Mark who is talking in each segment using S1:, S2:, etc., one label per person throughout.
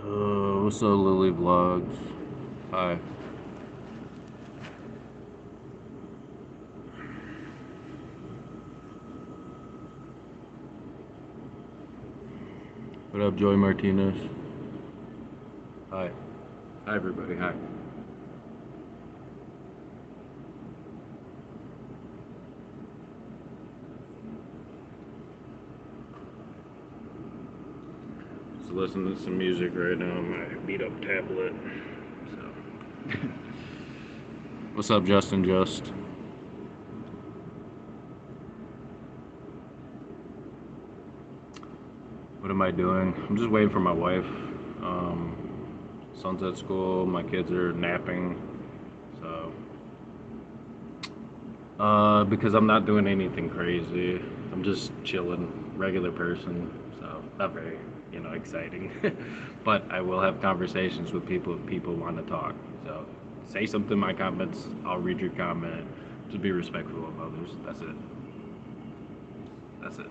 S1: What's up, Lily Vlogs? Hi. What up, Joy Martinez? Hi. Hi, everybody. Hi. Just listening to some music right now on my beat up tablet. So. What's up, Justin? Just. What am I doing? I'm just waiting for my wife. Um, Son's at school. My kids are napping. So. Because I'm not doing anything crazy. I'm just chilling, regular person. So not very, exciting. But I will have conversations with people if people want to talk. So say something in my comments. I'll read your comment. Just be respectful of others. That's it. That's it.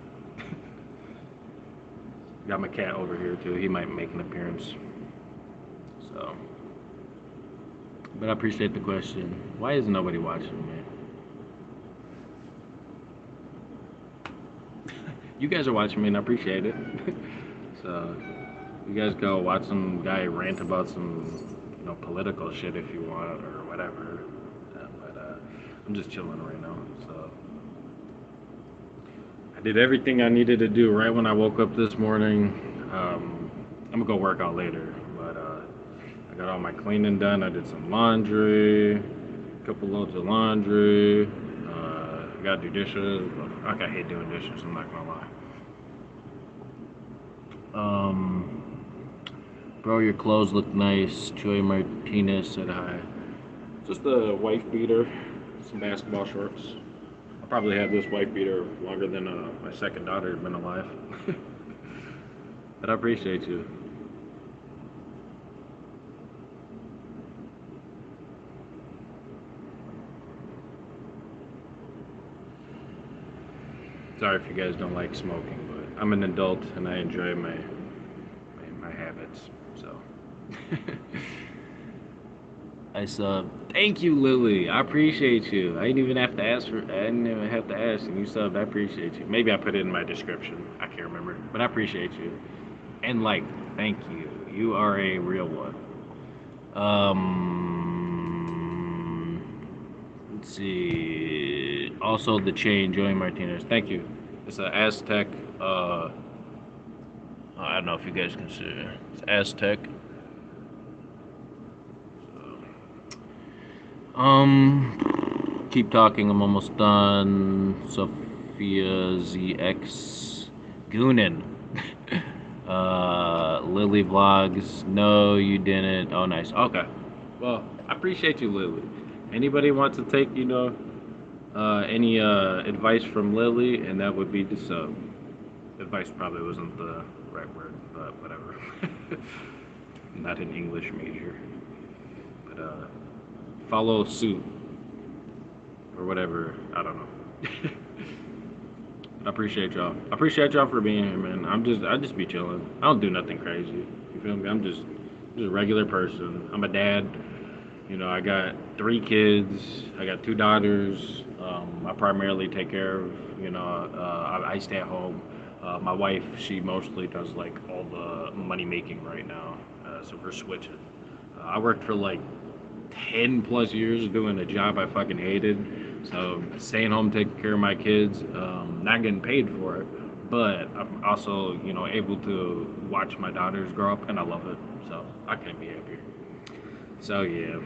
S1: Got my cat over here too. He might make an appearance. So, but I appreciate the question. Why is nobody watching me? You guys are watching me, and I appreciate it. So, you guys go watch some guy rant about some, political shit if you want or whatever. But I'm just chilling right now. So, I did everything I needed to do right when I woke up this morning. I'm gonna go work out later, but I got all my cleaning done. I did some laundry, a couple loads of laundry. I gotta do dishes. I hate doing dishes. I'm not gonna lie. Um, Bro, your clothes look nice. Joey Martinez said hi. Just a wife beater, some basketball shorts. I probably had this wife beater longer than my second daughter has been alive. But I appreciate you. Sorry if you guys don't like smoking, but I'm an adult and I enjoy my habits. So. I sub. Thank you, Lily. I appreciate you. I didn't even have to ask for. I didn't even have to ask, and you subbed. I appreciate you. Maybe I put it in my description. I can't remember, but I appreciate you. And like, thank you. You are a real one. Let's see. Also, the chain, Joey Martinez. Thank you. It's an Aztec. I don't know if you guys can see it. It's Aztec. Keep talking. I'm almost done. Sophia ZX Goonin. Lily Vlogs. No, you didn't. Oh, nice. Okay. Well, I appreciate you, Lily. Anybody wants to take, any advice from Lily, and that would be to sub. Advice probably wasn't the right word, but whatever. Not an English major, but follow suit or whatever. I don't know. I appreciate y'all. I appreciate y'all for being here, man. I just be chilling. I don't do nothing crazy. You feel me? I'm just a regular person. I'm a dad. I got 3 kids. I got 2 daughters. I primarily take care of. I stay at home. My wife, she mostly does like all the money making right now. So we're switching. I worked for like 10 plus years doing a job I fucking hated. So staying home, taking care of my kids, not getting paid for it, but I'm also, able to watch my daughters grow up, and I love it. So I can't be happier. So yeah,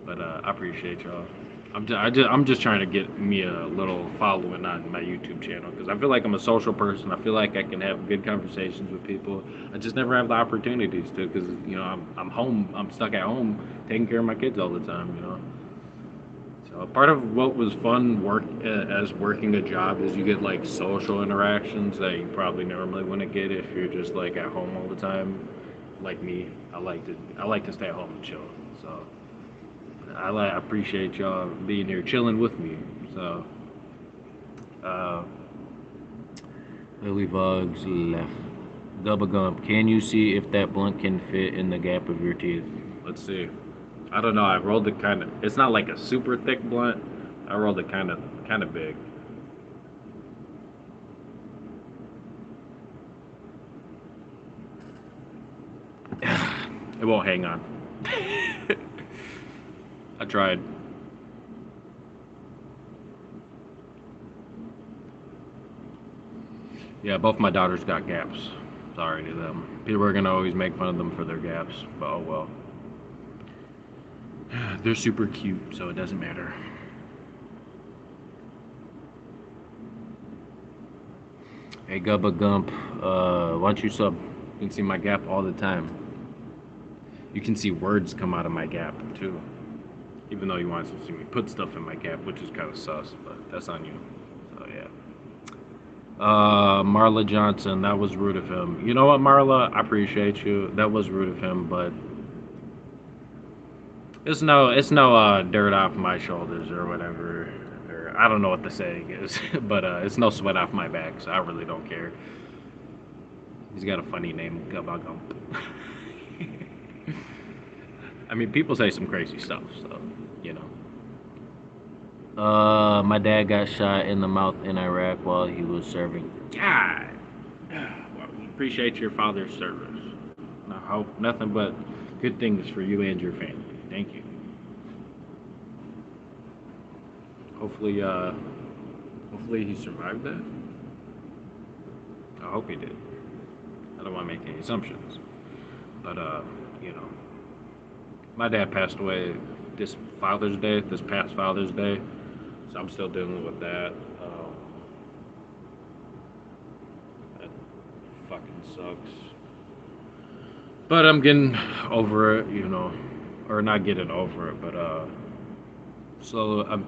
S1: but I appreciate y'all. I'm just trying to get me a little following on my YouTube channel because I feel like I'm a social person. I feel like I can have good conversations with people. I just never have the opportunities to because I'm home. I'm stuck at home taking care of my kids all the time. So part of what was fun as working a job is you get like social interactions that you probably normally wouldn't get if you're just like at home all the time. Like me, I like to stay at home and chill. So. I appreciate y'all being here, chilling with me. So, uh, Lily Bugs left. Gubba Gump, can you see if that blunt can fit in the gap of your teeth? Let's see. I don't know. I rolled it kind of. It's not like a super thick blunt. I rolled it kind of big. It won't hang on. I tried. Yeah, both my daughters got gaps. Sorry to them. People are gonna always make fun of them for their gaps, but oh well. They're super cute, so it doesn't matter. Hey Gubba Gump, why don't you sub? You can see my gap all the time. You can see words come out of my gap too. Even though you want to see me put stuff in my gap, which is kind of sus, but that's on you. So yeah. Marla Johnson, that was rude of him. You know what, Marla? I appreciate you. That was rude of him, but it's no dirt off my shoulders or whatever. Or I don't know what the saying is, but it's no sweat off my back, so I really don't care. He's got a funny name, Gump. I mean, people say some crazy stuff, so you know. My dad got shot in the mouth in Iraq while he was serving. God, well, we appreciate your father's service. I hope nothing but good things for you and your family. Thank you. Hopefully, hopefully he survived that. I hope he did. I don't want to make any assumptions, but you know, my dad passed away this Father's Day, this past Father's Day, so I'm still dealing with that. That fucking sucks. But I'm getting over it, you know, or not getting over it, but so I'm.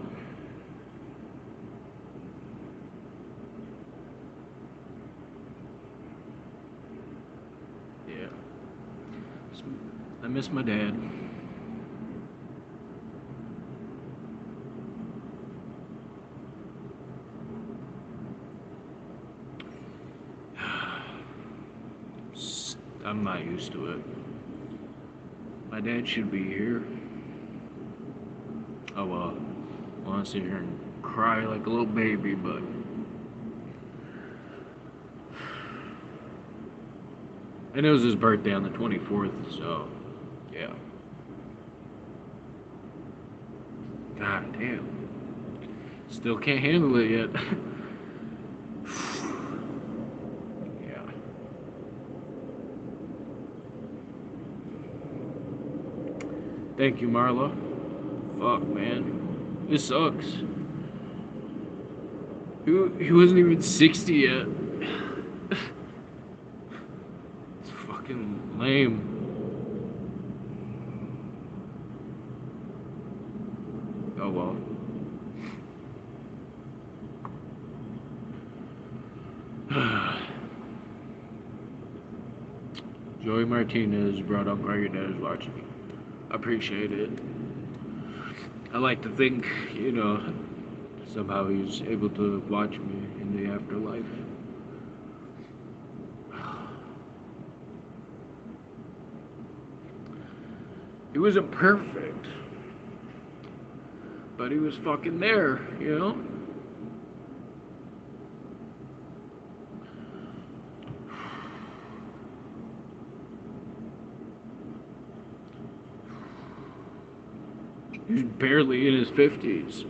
S1: Yeah, I miss my dad. I'm not used to it. My dad should be here. Oh well, I want to sit here and cry like a little baby, but and it was his birthday on the 24th, so yeah. God damn, still can't handle it yet. Yeah. Thank you, Marla. Fuck, man, this sucks. He wasn't even 60 yet. It's fucking lame. Oh well. Joey Martinez brought up why your dad is watching. I appreciate it. I like to think, you know, somehow he's able to watch me in the afterlife. He wasn't perfect, but he was fucking there, you know? He was barely in his 50s.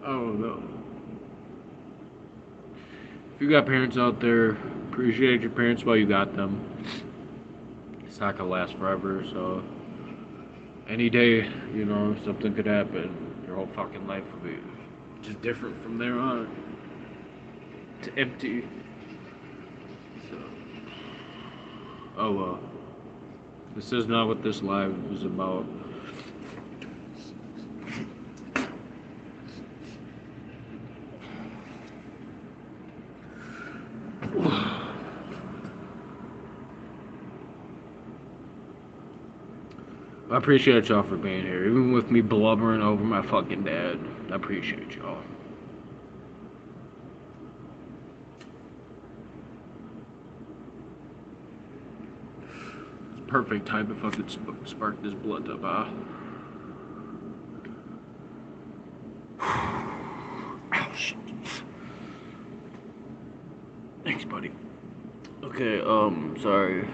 S1: Oh no. If you got parents out there, appreciate your parents while you got them. It's not gonna last forever, so any day, you know, something could happen. Your whole fucking life will be just different from there on. It's empty. So, oh well. This is not what this live is about. I appreciate y'all for being here, even with me blubbering over my fucking dad. I appreciate y'all. perfect time if I could spark this blunt up. Oh, shit. Thanks, buddy. Okay, sorry.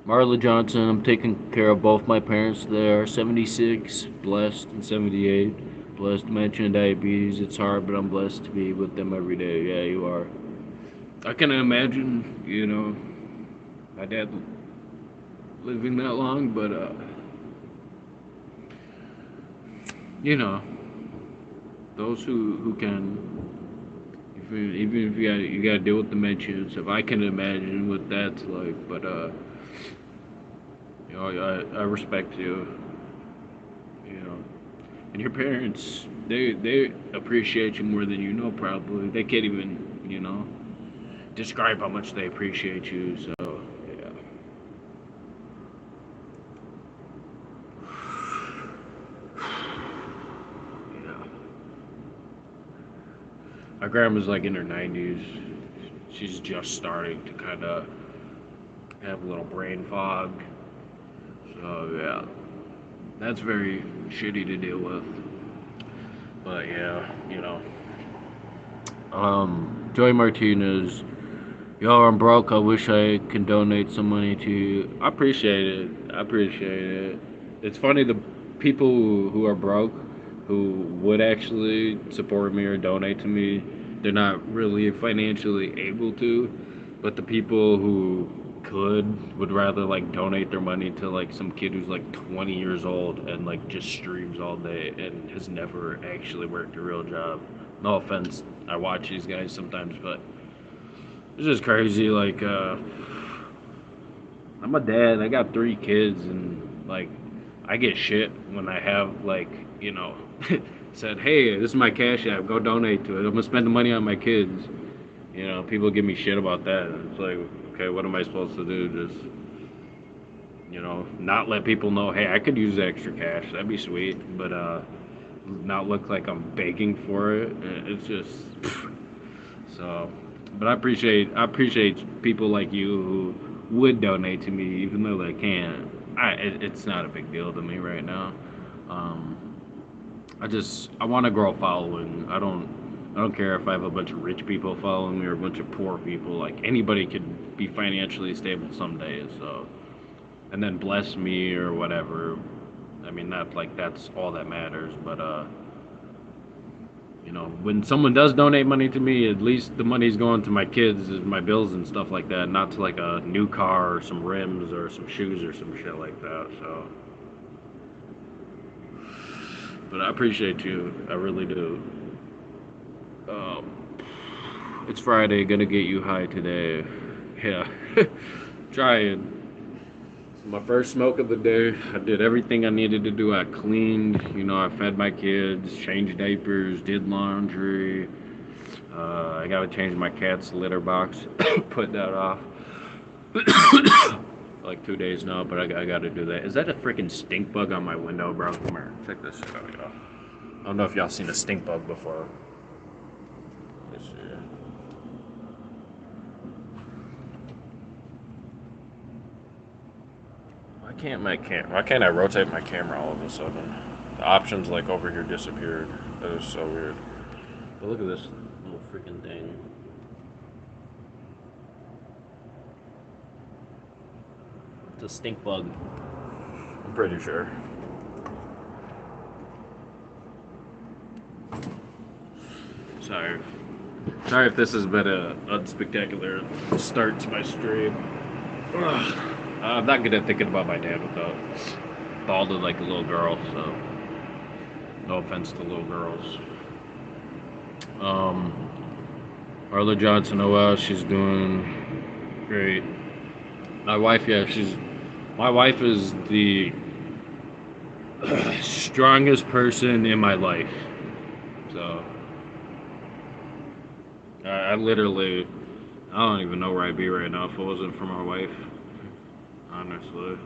S1: Marla Johnson, I'm taking care of both my parents. They are 76, blessed, and 78. Blessed, dementia and diabetes. It's hard, but I'm blessed to be with them every day. Yeah, you are. I can imagine, my dad living that long, but, you know, those who can, even if you gotta deal with dementia and stuff, I can imagine what that's like, but, I respect you, and your parents, they appreciate you more than you know, probably. They can't even, describe how much they appreciate you, so, yeah. Yeah. My grandma's like in her 90s. She's just starting to kind of have a little brain fog. So, yeah. That's very shitty to deal with. But, yeah, Joey Martinez. Yo, I'm broke. I wish I can donate some money to you. I appreciate it. I appreciate it. It's funny, the people who are broke, who would actually support me or donate to me, they're not really financially able to. But the people who could would rather like donate their money to like some kid who's like 20 years old and like just streams all day and has never actually worked a real job. No offense, I watch these guys sometimes, but it's just crazy. Like, I'm a dad. I got 3 kids, and like, I get shit when I have like, said, "Hey, this is my cash app. Go donate to it. I'm gonna spend the money on my kids." People give me shit about that. It's like, okay, what am I supposed to do? Just, not let people know, hey, I could use extra cash. That'd be sweet, but not look like I'm begging for it. It's just so. But I appreciate people like you who would donate to me, even though they can't. It's not a big deal to me right now. Um, I want to grow a following. I don't care if I have a bunch of rich people following me or a bunch of poor people. Like anybody could be financially stable someday. So, and then bless me or whatever. I mean, not like that's all that matters, but when someone does donate money to me, at least the money's going to my kids, my bills and stuff like that, not to like a new car or some rims or some shoes or some shit like that. So, but I appreciate you. I really do. Um, it's Friday. Gonna get you high today. Yeah, trying. My first smoke of the day. I did everything I needed to do. I cleaned, I fed my kids, changed diapers, did laundry. I gotta change my cat's litter box, put that off. Like 2 days now, but I gotta do that. Is that a freaking stink bug on my window, bro? Come here, check this shit out, y'all. I don't know if y'all seen a stink bug before. Let's see. Why can't I rotate my camera all of a sudden? The options like over here disappeared. That is so weird. But look at this little freaking thing. It's a stink bug. I'm pretty sure. Sorry. Sorry if this has been a unspectacular start to my stream. Ugh. I'm not good at thinking about my dad without balded like a little girl, so no offense to little girls. Um, Arla Johnson, oh wow, she's doing great. My wife, yeah, my wife is the strongest person in my life. So, I literally, I don't even know where I'd be right now if it wasn't for my wife. Honestly,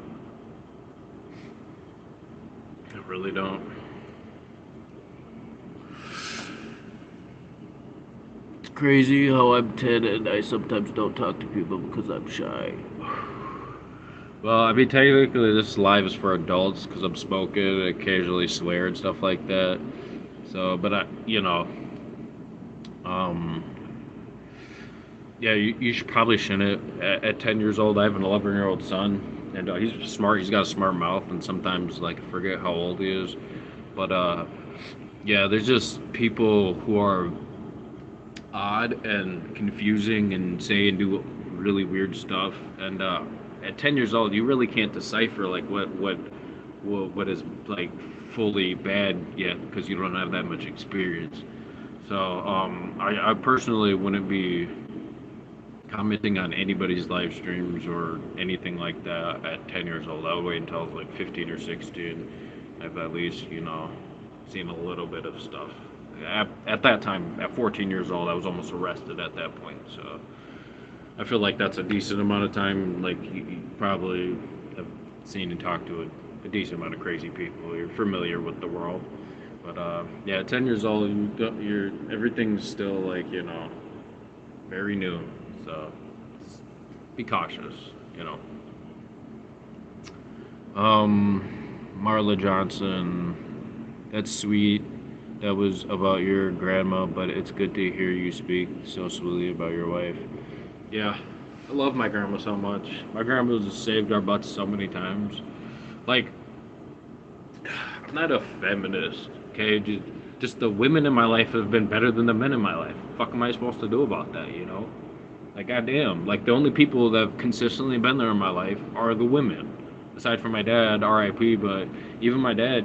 S1: I really don't. It's crazy how I'm 10 and I sometimes don't talk to people because I'm shy. Well, I mean, technically, this live is for adults because I'm smoking, occasionally swear and stuff like that. So, but um, yeah, you should probably shouldn't. At 10 years old, I have an 11-year-old son, and he's smart. He's got a smart mouth, and sometimes like I forget how old he is. But yeah, there's just people who are odd and confusing and say and do really weird stuff. And at 10 years old, you really can't decipher like what is like fully bad yet because you don't have that much experience. So I personally wouldn't be commenting on anybody's live streams or anything like that at 10 years old. I would wait until I was like 15 or 16. I've at least, seen a little bit of stuff. At that time, at 14 years old, I was almost arrested at that point. So I feel like that's a decent amount of time. Like you probably have seen and talked to a decent amount of crazy people. You're familiar with the world. But yeah, at 10 years old, you're everything's still like very new. So be cautious. You know. Marla Johnson, that's sweet. That was about your grandma, but it's good to hear you speak so sweetly about your wife. Yeah, I love my grandma so much. My grandma has saved our butts so many times. Like, I'm not a feminist, okay? Just the women in my life have been better than the men in my life. What the fuck am I supposed to do about that, you know? Like, goddamn. Like, the only people that have consistently been there in my life are the women. Aside from my dad, RIP, but even my dad,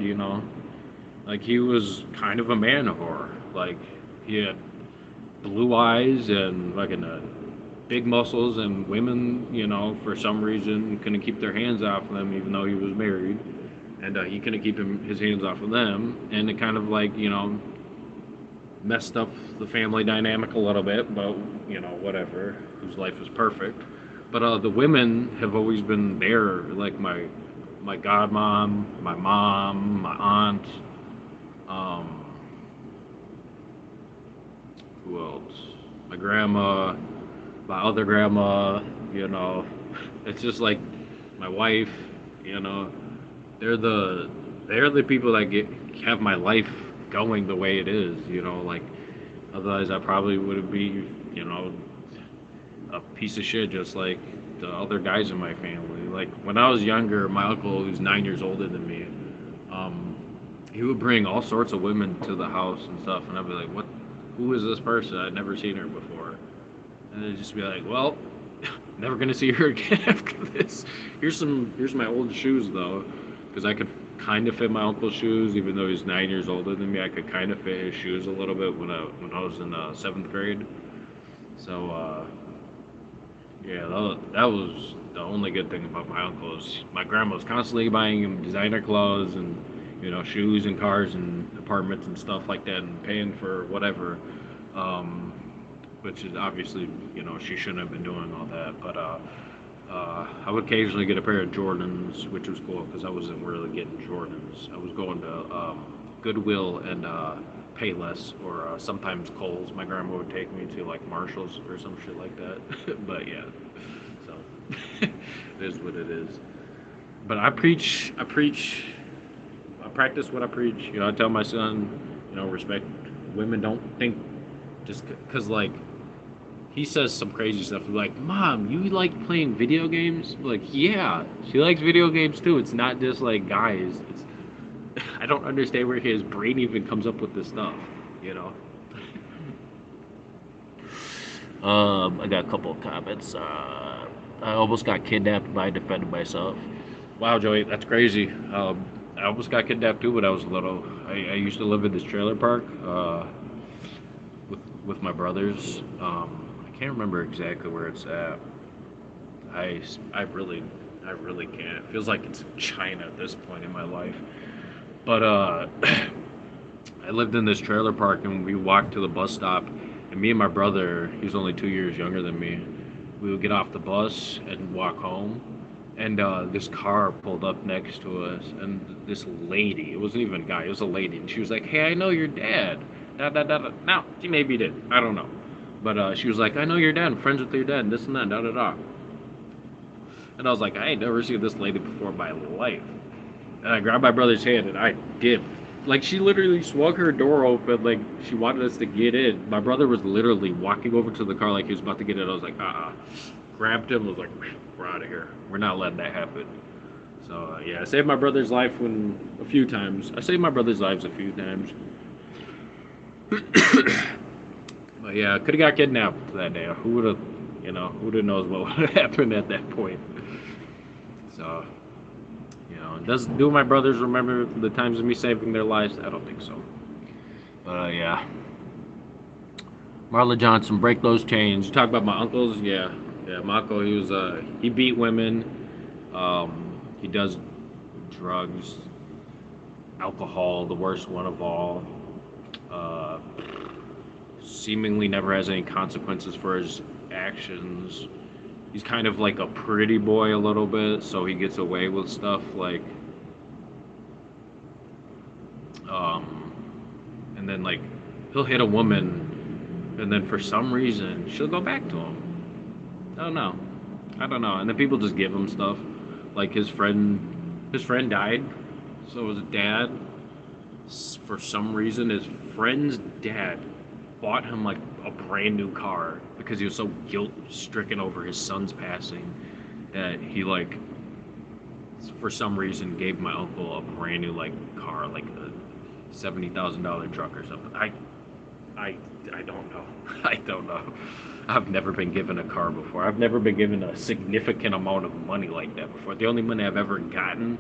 S1: like, he was kind of a man whore. Like, he had blue eyes and like big muscles, and women, for some reason couldn't keep their hands off of them, even though he was married, and he couldn't keep his hands off of them, and it kind of like messed up the family dynamic a little bit, but whatever. Whose life is perfect, but the women have always been there, like my godmom, my mom, my aunt, um, who else? My grandma, my other grandma, you know. It's just like my wife, you know. They're the they're the people that have my life going the way it is, like otherwise I probably would be, a piece of shit just like the other guys in my family. Like when I was younger, my uncle who's 9 years older than me, um, he would bring all sorts of women to the house and stuff, and I'd be like, "What? Who is this person? I'd never seen her before." And they'd just be like, "Well, never gonna see her again after this. Here's my old shoes though, because I could kind of fit my uncle's shoes, even though he's 9 years older than me. I could kind of fit his shoes a little bit when I was in seventh grade. So yeah, that was the only good thing about my uncle is my grandma was constantly buying him designer clothes and shoes and cars and apartments and stuff like that, and paying for whatever. Um, which is obviously, she shouldn't have been doing all that. But I would occasionally get a pair of Jordans, which was cool because I wasn't really getting Jordans. I was going to Goodwill and Payless, or sometimes Kohl's. My grandma would take me to like Marshalls or some shit like that. But yeah, so it is what it is. But I practice what I preach. I tell my son, respect women. Don't think just because like he says some crazy stuff. Like, Mom, you like playing video games? Like, yeah, she likes video games too. It's not just like guys. I don't understand where his brain even comes up with this stuff. You know. I got a couple of comments. I almost got kidnapped, but I defended myself. Wow, Joey, that's crazy. I almost got kidnapped too when I was little. I used to live in this trailer park with my brothers. I can't remember exactly where it's at. I, I really I really can't. It feels like it's China at this point in my life. But I lived in this trailer park, and we walked to the bus stop, and me and my brother, he's only 2 years younger than me, we would get off the bus and walk home, and this car pulled up next to us, and this lady, it wasn't even a guy, it was a lady, and she was like, "Hey, I know your dad." Da, da, da, da. Now, she maybe did, I don't know. But she was like, "I know your dad, I'm friends with your dad, and this and that, da da da." And I was like, I ain't never seen this lady before in my life. And I grabbed my brother's hand and I did. Like she literally swung her door open, like she wanted us to get in. My brother was literally walking over to the car like he was about to get in. I was like, grabbed him, was like, we're out of here. We're not letting that happen. So yeah, I saved my brother's life a few times. I saved my brother's lives a few times. But yeah, could have got kidnapped that day. Who would have, who would have knows what would have happened at that point. So, do my brothers remember the times of me saving their lives? I don't think so. Yeah. Marla Johnson, break those chains. You talk about my uncles, yeah. Yeah, my uncle, he beat women. He does drugs, alcohol, the worst one of all. Uh, Seemingly never has any consequences for his actions. He's kind of like a pretty boy a little bit, so he gets away with stuff like, um, and then like he'll hit a woman, and then for some reason she'll go back to him. I don't know. I don't know. And then people just give him stuff, like his friend died, so his dad, for some reason, his friend's dad bought him like a brand new car because he was so guilt stricken over his son's passing that he like for some reason gave my uncle a brand new like car, like a $70,000 truck or something. I I don't know. I don't know. I've never been given a car before. I've never been given a significant amount of money like that before. The only money I've ever gotten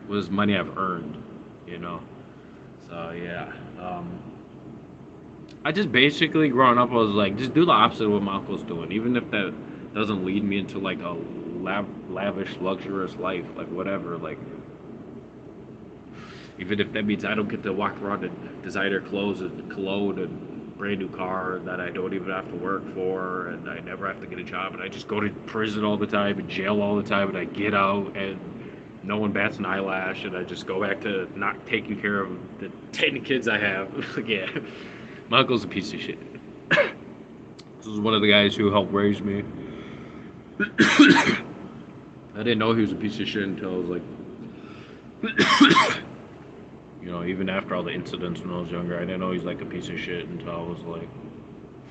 S1: was money I've earned, you know. So yeah. I just basically growing up I was like just do the opposite of what my uncle's doing, even if that doesn't lead me into like a lavish, luxurious life, like whatever. Like even if that means I don't get to walk around in designer clothes and cologne and brand new car that I don't even have to work for, and I never have to get a job, and I just go to prison all the time and jail all the time, and I get out and no one bats an eyelash, and I just go back to not taking care of the 10 kids I have. Yeah, my uncle's a piece of shit. This is one of the guys who helped raise me. I didn't know he was a piece of shit until I was like, even after all the incidents when I was younger, I didn't know he's like a piece of shit until I was like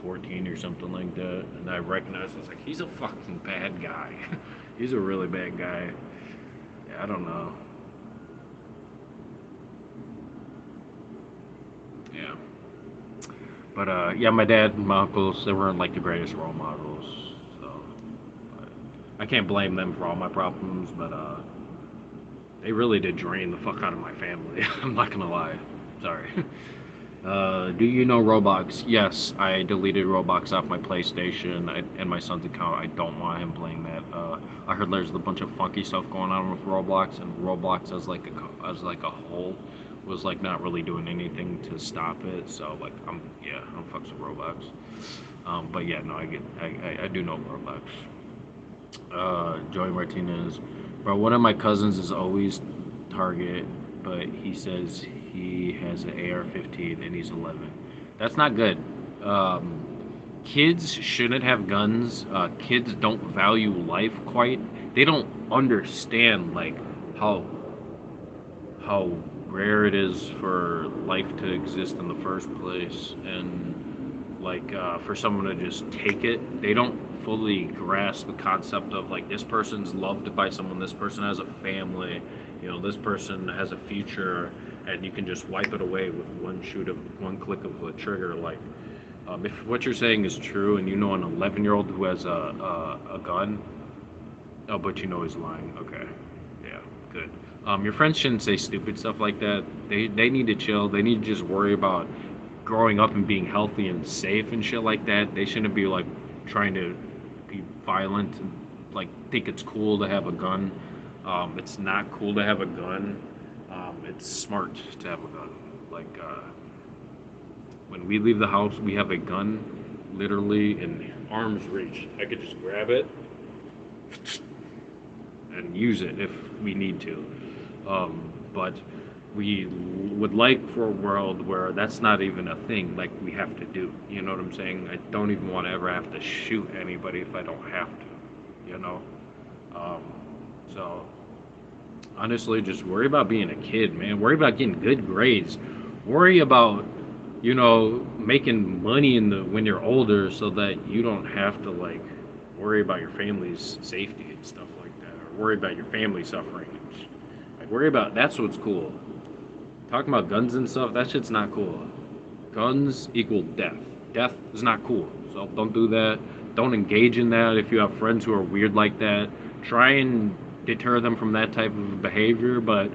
S1: 14 or something like that. And I recognized, I was like, he's a fucking bad guy. He's a really bad guy. Yeah, I don't know. Yeah. But yeah, my dad and my uncles, they weren't like the greatest role models. So I can't blame them for all my problems, but they really did drain the fuck out of my family. I'm not gonna lie. Sorry. Do you know Roblox? Yes, I deleted Roblox off my PlayStation and my son's account. I don't want him playing that. I heard there's a bunch of funky stuff going on with Roblox, and Roblox as like a whole was like not really doing anything to stop it. So like I'm fucks with Roblox. But yeah, no, I do know Roblox. Joey Martinez. Bro, one of my cousins is always Target, but he says he has an AR-15 and he's 11. That's not good. Kids shouldn't have guns. Kids don't value life quite. They don't understand like how how rare it is for life to exist in the first place, and like for someone to just take it, they don't fully grasp the concept of like this person's loved by someone, this person has a family, this person has a future, and you can just wipe it away with one click of a trigger. Like if what you're saying is true and you know an 11-year-old who has a gun, oh, but he's lying. Okay, yeah, good. Your friends shouldn't say stupid stuff like that. They need to chill. They need to just worry about growing up and being healthy and safe and shit like that. They shouldn't be like trying to be violent and like think it's cool to have a gun. It's not cool to have a gun. It's smart to have a gun. Like when we leave the house, we have a gun literally in arm's reach. I could just grab it and use it if we need to. But we would like for a world where that's not even a thing like we have to do. You know what I'm saying? I don't even want to ever have to shoot anybody if I don't have to, you know? So honestly, just worry about being a kid, man. Worry about getting good grades. Worry about, making money in the when you're older, so that you don't have to like worry about your family's safety and stuff like that, or worry about your family suffering. Like worry about that's what's cool. Talking about guns and stuff, that shit's not cool. Guns equal death. Death is not cool. So don't do that. Don't engage in that. If you have friends who are weird like that, try and deter them from that type of behavior. But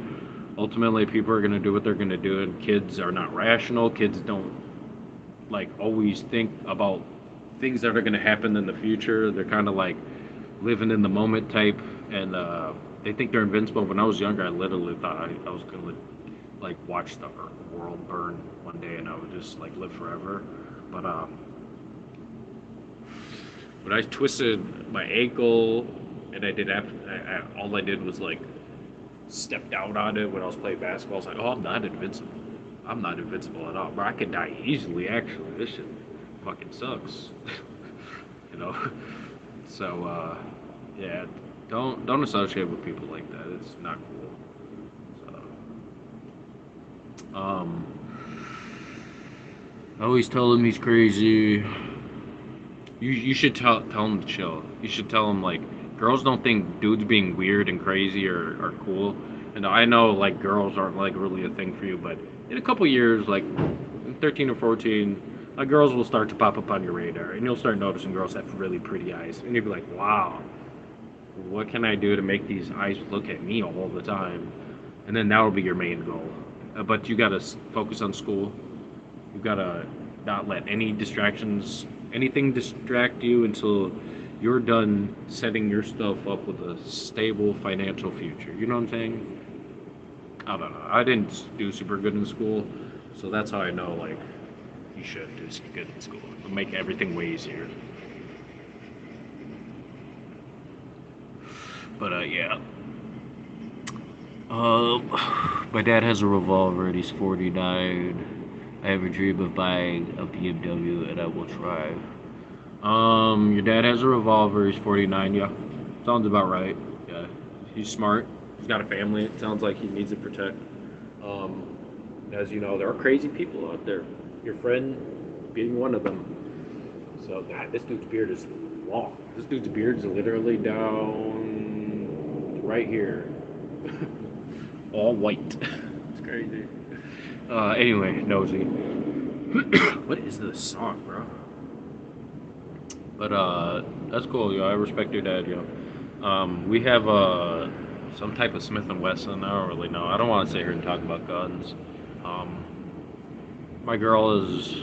S1: ultimately, people are going to do what they're going to do, and kids are not rational. Kids don't like always think about things that are going to happen in the future. They're kind of like living in the moment type, and they think they're invincible. When I was younger, I literally thought I was going to like watch the world burn one day, and I would just like live forever. But when I twisted my ankle, and I did all I did was like step down on it when I was playing basketball. I was like, oh, I'm not invincible. I'm not invincible at all, bro. I could die easily. Actually, this shit fucking sucks. you know. So yeah, don't associate with people like that. It's not cool. So I always tell him he's crazy. You should tell him to chill. You should tell him like girls don't think dudes being weird and crazy are cool. And I know like girls aren't like really a thing for you, but in a couple years, like 13 or 14, girls will start to pop up on your radar, and you'll start noticing girls have really pretty eyes, and you'll be like, wow, what can I do to make these eyes look at me all the time? And then that'll be your main goal. But you gotta focus on school. You gotta not let anything distract you until you're done setting your stuff up with a stable financial future. You know what I'm saying? I don't know. I didn't do super good in school, so that's how I know like you should do good in school. It'll make everything way easier. But yeah. My dad has a revolver and he's 49. I have a dream of buying a BMW and I will try. Your dad has a revolver. He's 49. Yeah, sounds about right. Yeah, he's smart. He's got a family. It sounds like he needs to protect. Um, as you know, there are crazy people out there. Your friend being one of them. So, God, this dude's beard is long. This dude's beard is literally down right here, all white. It's crazy. Anyway, nosy. What is this song, bro? But that's cool, yo. I respect your dad, yo. We have some type of Smith and Wesson. I don't really know. I don't want to sit here and talk about guns. Um, my girl is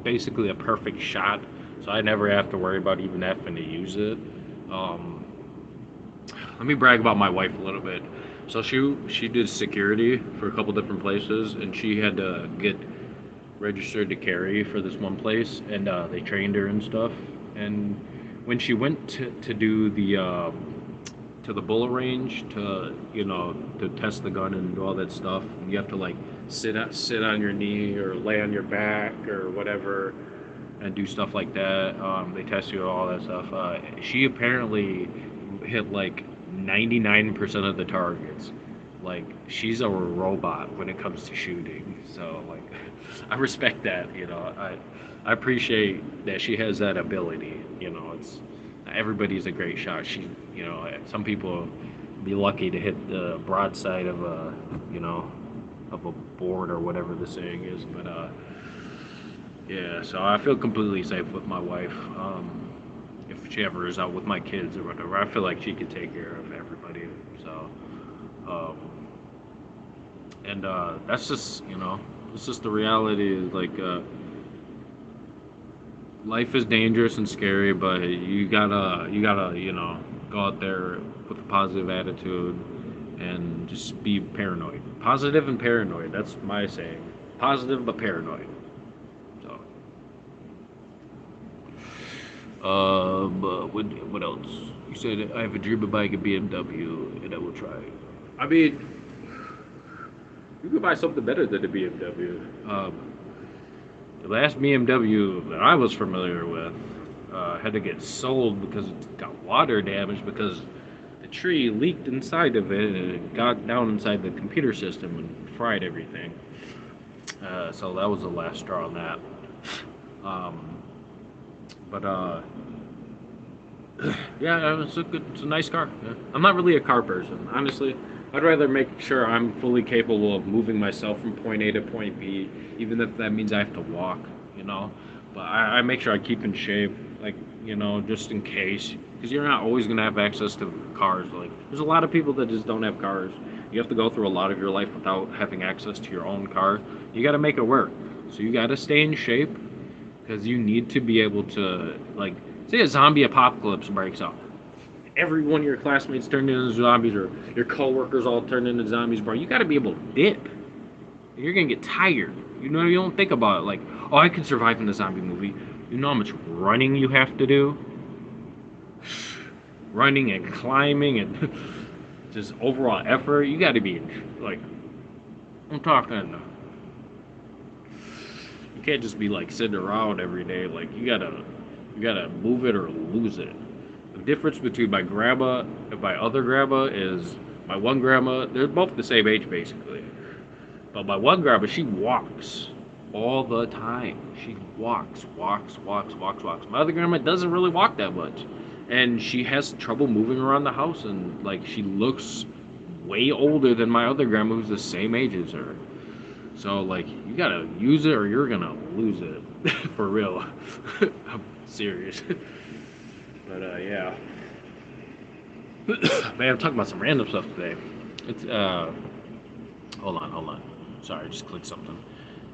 S1: basically a perfect shot, so I never have to worry about even having to use it. Um, Let me brag about my wife a little bit. So she did security for a couple different places, and she had to get registered to carry for this one place, and they trained her and stuff. And when she went to do the bullet range to test the gun and do all that stuff, you have to like sit on your knee or lay on your back or whatever, and do stuff like that. They test you all that stuff. She apparently hit like 99% of the targets. Like she's a robot when it comes to shooting. So like I respect that, I appreciate that she has that ability. It's everybody's a great shot. Some people be lucky to hit the broadside of a board or whatever the saying is, but yeah, so I feel completely safe with my wife. If she ever is out with my kids or whatever, I feel like she could take care of everybody. So, um, and that's just it's just the reality. Like life is dangerous and scary, but you gotta go out there with a positive attitude and just be paranoid. Positive and paranoid. That's my saying. Positive but paranoid. So. But what else? You said I have a dream of buying a BMW, and I will try. I mean, you could buy something better than a BMW. The last BMW that I was familiar with had to get sold because it got water damage because the tree leaked inside of it, and it got down inside the computer system and fried everything. So that was the last straw on that. Um, but yeah, it's a nice car. Yeah. I'm not really a car person, honestly. I'd rather make sure I'm fully capable of moving myself from point A to point B, even if that means I have to walk, you know. But I make sure I keep in shape, like, just in case, because you're not always gonna have access to cars. Like, there's a lot of people that just don't have cars. You have to go through a lot of your life without having access to your own car. You got to make it work. So you got to stay in shape because you need to be able to, like, say a zombie apocalypse breaks out. Every one of your classmates turned into zombies, or your coworkers all turned into zombies, bro. You got to be able to dip. You're gonna get tired. You don't think about it like, oh, I can survive in the zombie movie. You know how much running you have to do, running and climbing and just overall effort. You got to be like, I'm talking. You can't just be like sitting around every day. Like you gotta move it or lose it. The difference between my grandma and my other grandma is my one grandma. They're both the same age basically, but my one grandma, she walks all the time. She walks, walks, walks, walks, walks. My other grandma doesn't really walk that much, and she has trouble moving around the house. And like she looks way older than my other grandma, who's the same age as her. So like you gotta use it or you're gonna lose it for real. I'm serious. But yeah, man, I'm talking about some random stuff today. It's hold on. Sorry, I just clicked something.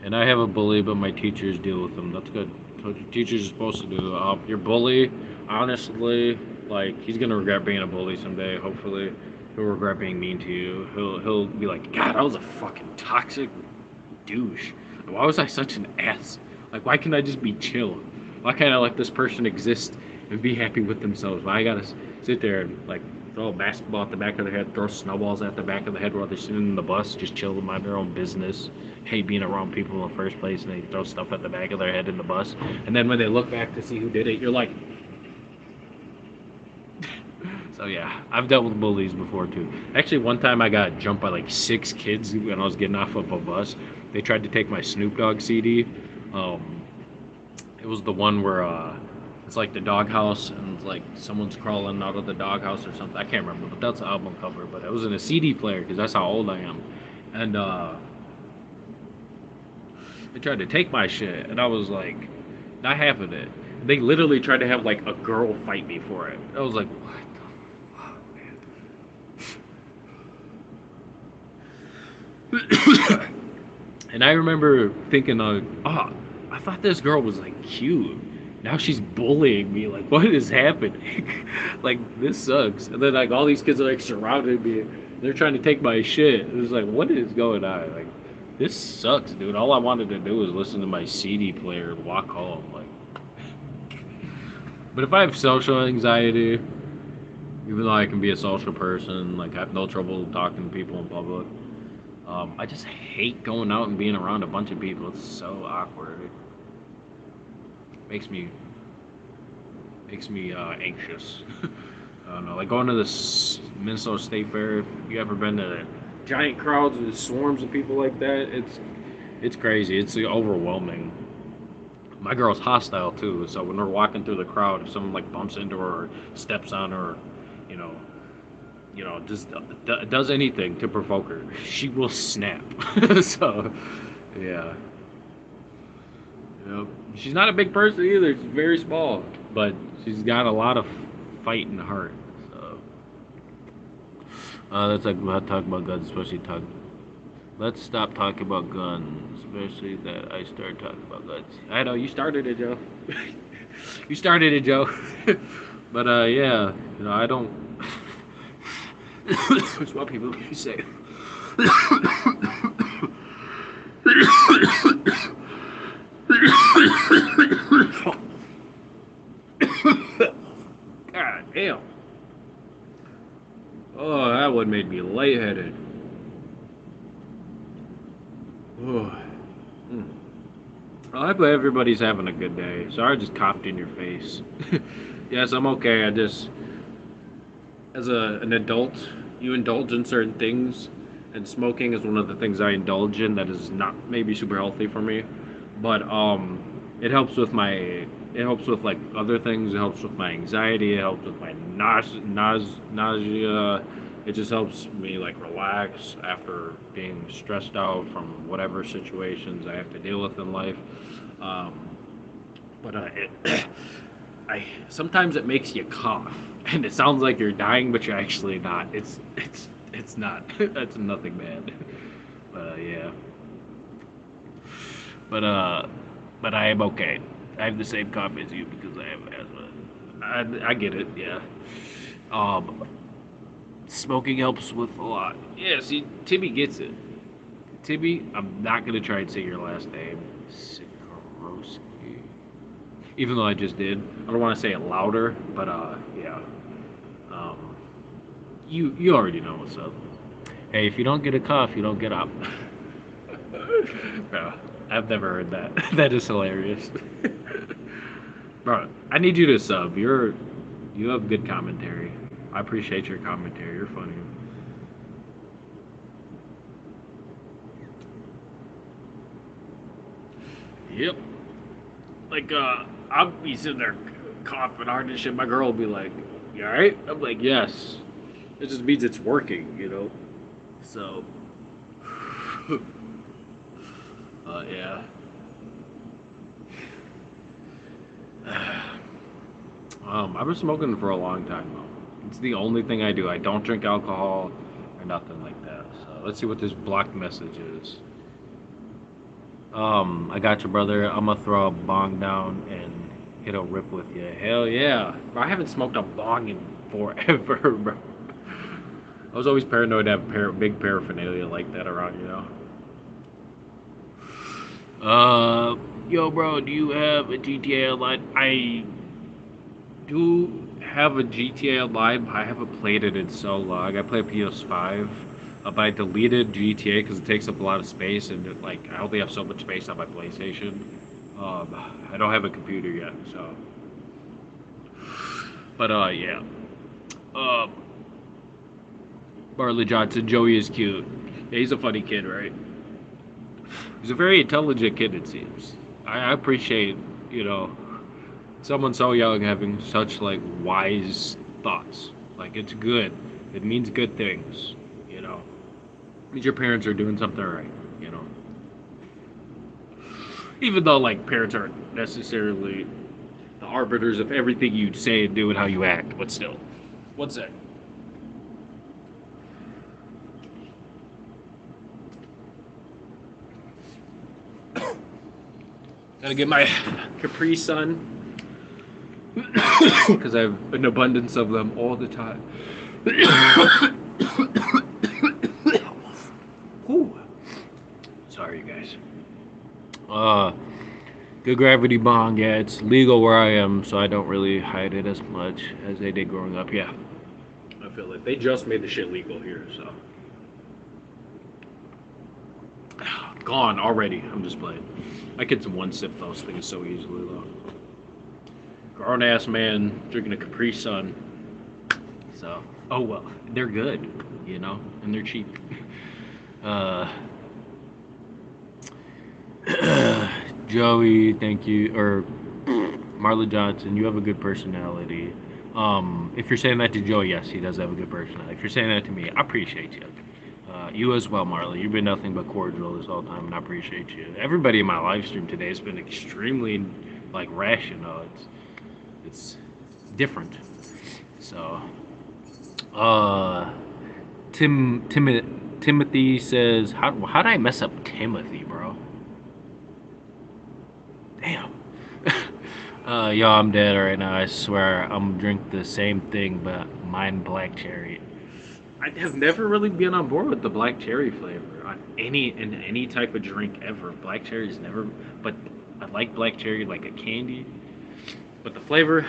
S1: And I have a bully, but my teachers deal with them. That's good. That's what your teachers are supposed to do. Your bully, honestly, like he's gonna regret being a bully someday. Hopefully, he'll regret being mean to you. He'll be like, God, I was a fucking toxic douche. Why was I such an ass? Like, why can't I just be chill? Why can't I let this person exist and be happy with themselves? Why I gotta sit there and like throw a basketball at the back of their head, throw snowballs at the back of the head while they're sitting in the bus, just chill and mind their own business, hate being around people in the first place, and they throw stuff at the back of their head in the bus. And then when they look back to see who did it, you're like, so yeah, I've dealt with bullies before too. Actually, one time I got jumped by like 6 kids when I was getting off of a bus. They tried to take my Snoop Dogg CD. Um, it was the one where it's like the doghouse and it's like someone's crawling out of the doghouse or something. I can't remember, but that's the album cover. But it was in a CD player because that's how old I am. And they tried to take my shit, and I was like, not having it. They literally tried to have like a girl fight me for it. I was like, what? And I remember thinking, oh, I thought this girl was like cute. Now she's bullying me. Like, what is happening? Like, this sucks. And then like all these kids are like surrounding me. They're trying to take my shit. It was like, what is going on? Like, this sucks, dude. All I wanted to do was listen to my CD player and walk home. Like, but if I have social anxiety, even though I can be a social person, like I have no trouble talking to people in public. I just hate going out and being around a bunch of people. It's so awkward. It makes me anxious. I don't know, like going to this Minnesota State Fair. If you ever been to giant crowds with swarms of people like that, it's crazy. It's overwhelming. My girl's hostile too, so when we're walking through the crowd, if someone like bumps into her or steps on her, you know, just does anything to provoke her, she will snap. So, yeah. She's not a big person either. She's very small, but she's got a lot of fight in the heart. So, let's talk about guns, especially talk. Let's stop talking about guns, especially that I started talking about guns. I know you started it, Joe. You started it, Joe. But yeah, I don't. It's what people say. God damn. Oh, that one made me lightheaded. Oh. I hope everybody's having a good day. Sorry I just coughed in your face. Yes, I'm okay. as an adult, you indulge in certain things, and smoking is one of the things I indulge in that is not maybe super healthy for me, but it helps with my it helps with like other things. It helps with my anxiety. It helps with my nausea. It just helps me like relax after being stressed out from whatever situations I have to deal with in life. Um, but I sometimes it makes you cough, and it sounds like you're dying, but you're actually not. It's not. That's nothing bad. Yeah. But but I am okay. I have the same cough as you because I have asthma. I get it. Yeah. Um, Smoking helps with a lot. Yeah. See, Tibby gets it. Tibby, I'm not gonna try and say your last name. Sikorowski. Even though I just did, I don't want to say it louder, but yeah. Um, you already know what's up. Hey, if you don't get a cough, you don't get up. Bro, I've never heard that. That is hilarious. Bro, I need you to sub. You have good commentary. I appreciate your commentary. You're funny. Yep. Like I'll be sitting there coughing hard and shit. My girl will be like, "You all right?" I'm like, "Yes." It just means it's working, you know. So, yeah. I've been smoking for a long time though. It's the only thing I do. I don't drink alcohol or nothing like that. So let's see what this blocked message is. I got your brother. I'm gonna throw a bong down and hit a rip with you. Hell yeah! I haven't smoked a bong in forever, bro. I was always paranoid to have big paraphernalia like that around, you know. Yo, bro, do you have a GTA Online? I do have a GTA Online. I haven't played it in so long. I play PS5, but I deleted GTA because it takes up a lot of space, and like I only have so much space on my PlayStation. I don't have a computer yet, so. But yeah. Um, Marley Johnson, Joey is cute. Yeah, he's a funny kid, right? He's a very intelligent kid, it seems. I appreciate, you know, someone so young having such like wise thoughts. Like it's good. It means good things, you know. It means your parents are doing something right, you know. Even though like parents aren't necessarily the arbiters of everything you say and do and how you act, but still. One sec. Gotta get my Capri Sun because I have an abundance of them all the time. Whew. Sorry, you guys. Uh, Good gravity bong. Yeah, it's legal where I am, so I don't really hide it as much as they did growing up. Yeah, I feel like they just made the shit legal here, so gone already. I'm just playing. I get some one sip those things so easily though. Grown ass man drinking a Capri Sun. So, oh well, they're good, you know, and they're cheap. Uh, Joey, thank you, or Marla Johnson, you have a good personality. If you're saying that to Joey, yes, he does have a good personality. If you're saying that to me, I appreciate you. You as well, Marla. You've been nothing but cordial this whole time, and I appreciate you. Everybody in my live stream today has been extremely, like, rational. It's different. So, uh, Timothy says, how did I mess up Timothy, bro? Damn. Yo, I'm dead right now. I swear, I'm drink the same thing, but mine black cherry. I have never really been on board with the black cherry flavor on any type of drink ever. Black cherry is never, but I like black cherry like a candy. But the flavor,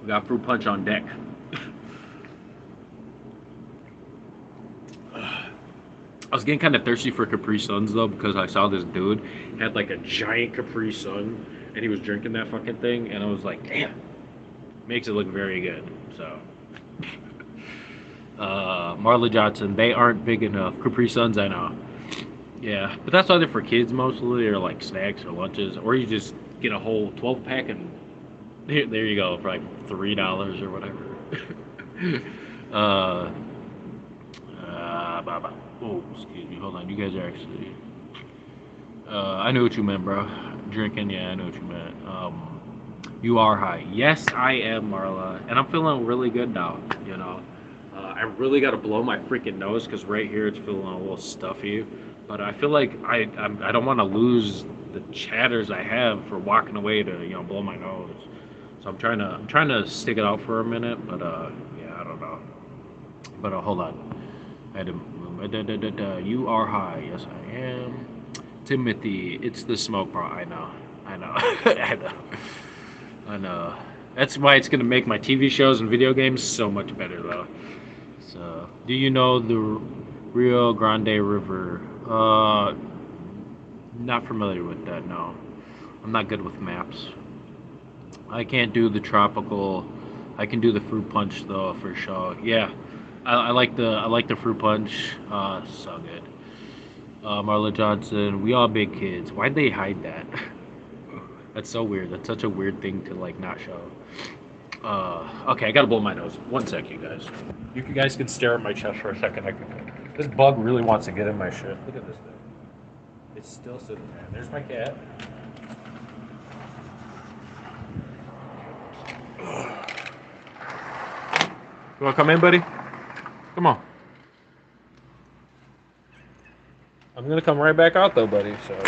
S1: we got fruit punch on deck. I was getting kind of thirsty for Capri Suns though because I saw this dude had like a giant Capri Sun and he was drinking that fucking thing and I was like, damn, makes it look very good. So Marla Johnson, they aren't big enough. Capri Suns, I know. Yeah, but that's either for kids mostly, or like snacks or lunches, or you just get a whole 12 pack and there you go for like $3 or whatever. uh, oh, excuse me. Hold on. You guys are actually. I knew what you meant, bro. Drinking, yeah, I know what you meant. You are high. Yes, I am, Marla, and I'm feeling really good now. You know, I really got to blow my freaking nose because right here it's feeling a little stuffy. But I feel like I don't want to lose the chatters I have for walking away to blow my nose. So I'm trying to stick it out for a minute. But yeah, I don't know. But hold on. I had to. You are high. Yes, I am. Timothy, it's the smoke, bro. I know. I know. I know. I know. That's why it's gonna make my TV shows and video games so much better, though. So, do you know the Rio Grande River? Not familiar with that. No, I'm not good with maps. I can't do the tropical. I can do the fruit punch though for sure. Yeah, I like the fruit punch. So good. Marla Johnson. We all big kids. Why'd they hide that? That's so weird. That's such a weird thing to like not show. Okay, I gotta blow my nose. One sec, you guys. You guys can stare at my chest for a second. This bug really wants to get in my shit. Look at this thing. It's still sitting there. There's my cat. You wanna come in, buddy? Come on. I'm gonna come right back out though, buddy. So,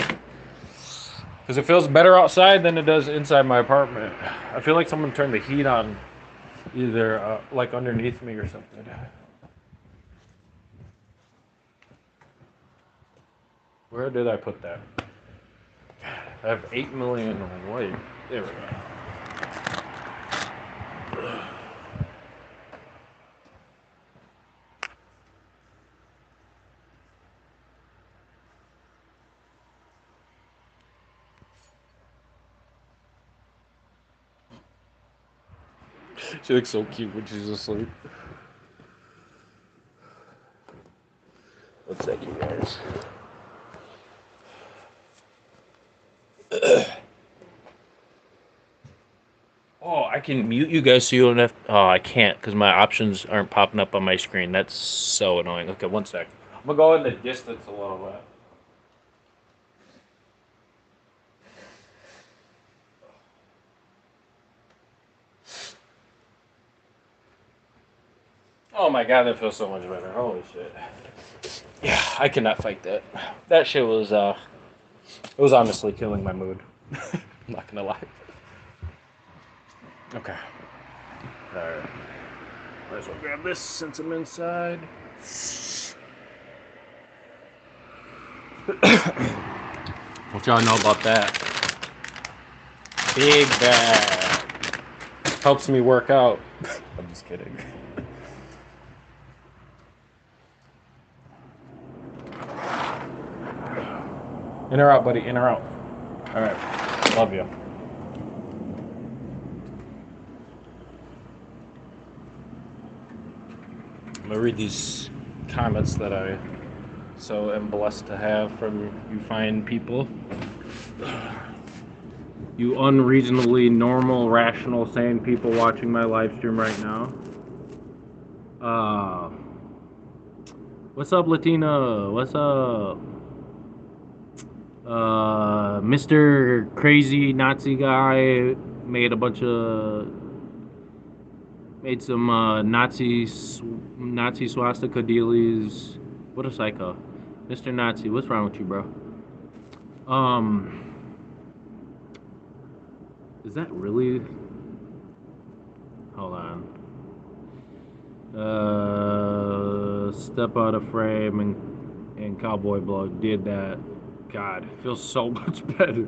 S1: because it feels better outside than it does inside my apartment. I feel like someone turned the heat on, either like underneath me or something. Where did I put that? I have 8 million white. There we go. She looks so cute when she's asleep. One sec, you guys. Oh, I can mute you guys so you don't have. Oh, I can't because my options aren't popping up on my screen. That's so annoying. Okay, one sec. I'm gonna go in the distance a little bit. Oh my god, that feels so much better. Holy shit. Yeah, I cannot fight that. That shit was it was honestly killing my mood. I'm not gonna lie. Okay. Alright. Might as well grab this since I'm inside. What y'all know about that? Big bag. Helps me work out. I'm just kidding. In or out, buddy. In or out. Alright. Love you. I'm gonna read these comments that I so am blessed to have from you fine people. You unreasonably normal, rational, sane people watching my live stream right now. Uh, what's up, Latina? What's up? Mr. Crazy Nazi guy made some Nazi swastika dealies. What a psycho, Mr. Nazi. What's wrong with you, bro? Um, is that really? Hold on. Step out of frame and Cowboy Blood did that. God, it feels so much better,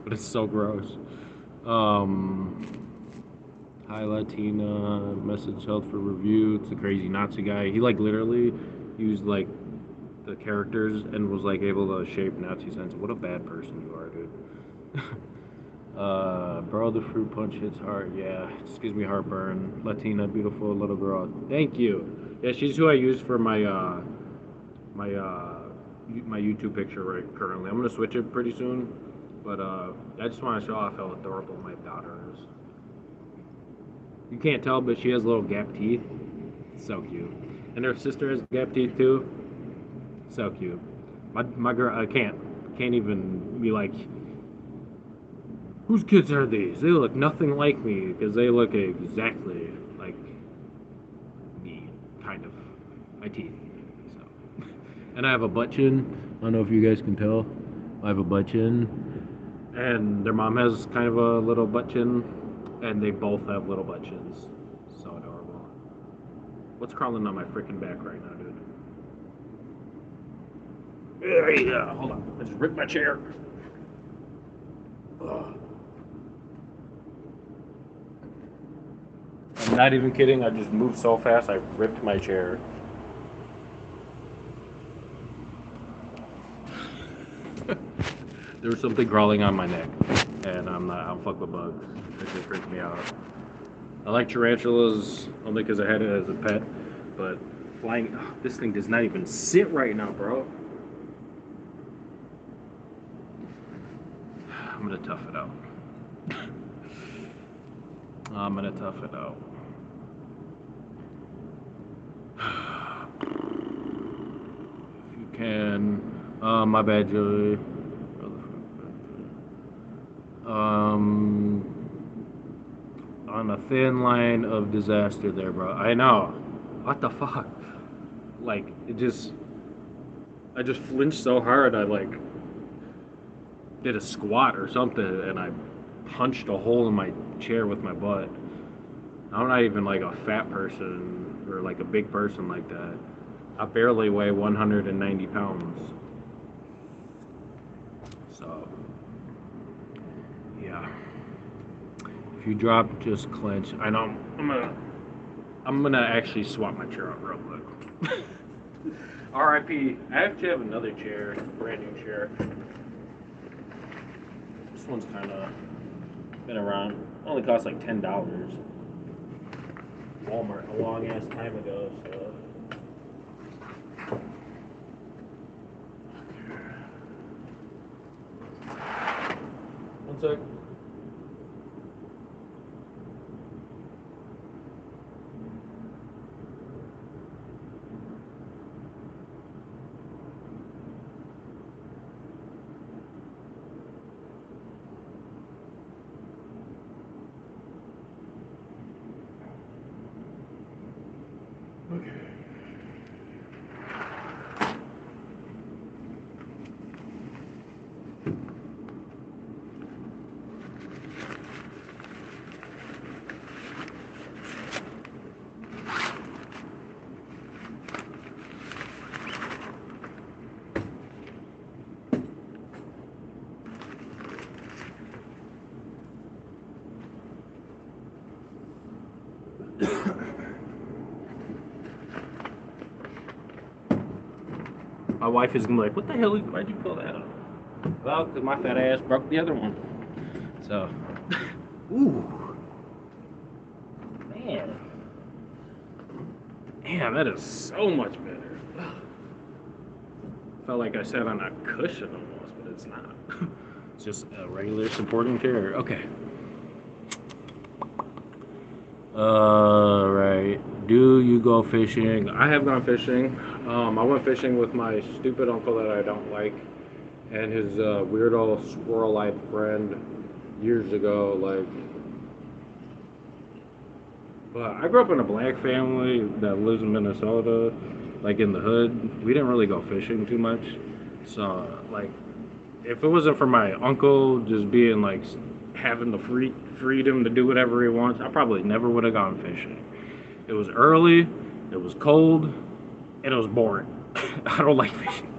S1: but it's so gross. Hi Latina, message held for review. It's a crazy Nazi guy. He like literally used like the characters and was like able to shape Nazi sense. What a bad person you are, dude. Bro, the fruit punch hits hard. Yeah, just gives me heartburn. Latina, beautiful little girl. Thank you. Yeah, she's who I use for my my YouTube picture right currently. I'm gonna switch it pretty soon, but I just want to show off how adorable my daughter is. You can't tell, but she has little gap teeth. So cute. And her sister has gap teeth too. So cute. My girl, I can't even be like, whose kids are these? They look nothing like me because they look exactly like me, kind of. My teeth. So, and I have a butt chin. I don't know if you guys can tell. I have a butt chin, and their mom has kind of a little butt chin, and they both have little butt chins. So adorable. What's crawling on my freaking back right now, dude? There you go. Hold on. I just ripped my chair. Ugh. I'm not even kidding. I just moved so fast. I ripped my chair. There was something crawling on my neck, and I don't fuck with bugs. It just freaks me out. I like tarantulas only because I had it as a pet, but flying. Oh, this thing does not even sit right now, bro. I'm gonna tough it out. I'm gonna tough it out. If you can. My bad, Joey. Um, on a thin line of disaster there, bro. I know. What the fuck? Like, I just flinched so hard, I like did a squat or something, and I punched a hole in my chair with my butt. I'm not even like a fat person or like a big person like that. I barely weigh 190 pounds. So, yeah. If you drop, just clench. I know. I'm gonna actually swap my chair out real quick. R.I.P. I actually have another chair, brand new chair. This one's kind of been around. It only cost like $10. Walmart a long ass time ago. So. One sec. Okay. My wife is gonna be like, "What the hell? Why'd you pull that out?" Well, because my fat ass broke the other one. So, ooh, man, damn, that is so much better. Felt like I sat on a cushion almost, but it's not. It's just a regular supporting chair. Okay. Right. Do you go fishing? I have gone fishing. I went fishing with my stupid uncle that I don't like, and his weirdo squirrel-eyed friend years ago. Like, but I grew up in a black family that lives in Minnesota, like in the hood. We didn't really go fishing too much, so like, if it wasn't for my uncle just being like having the freedom to do whatever he wants, I probably never would have gone fishing. It was early, it was cold, and it was boring. I don't like fishing.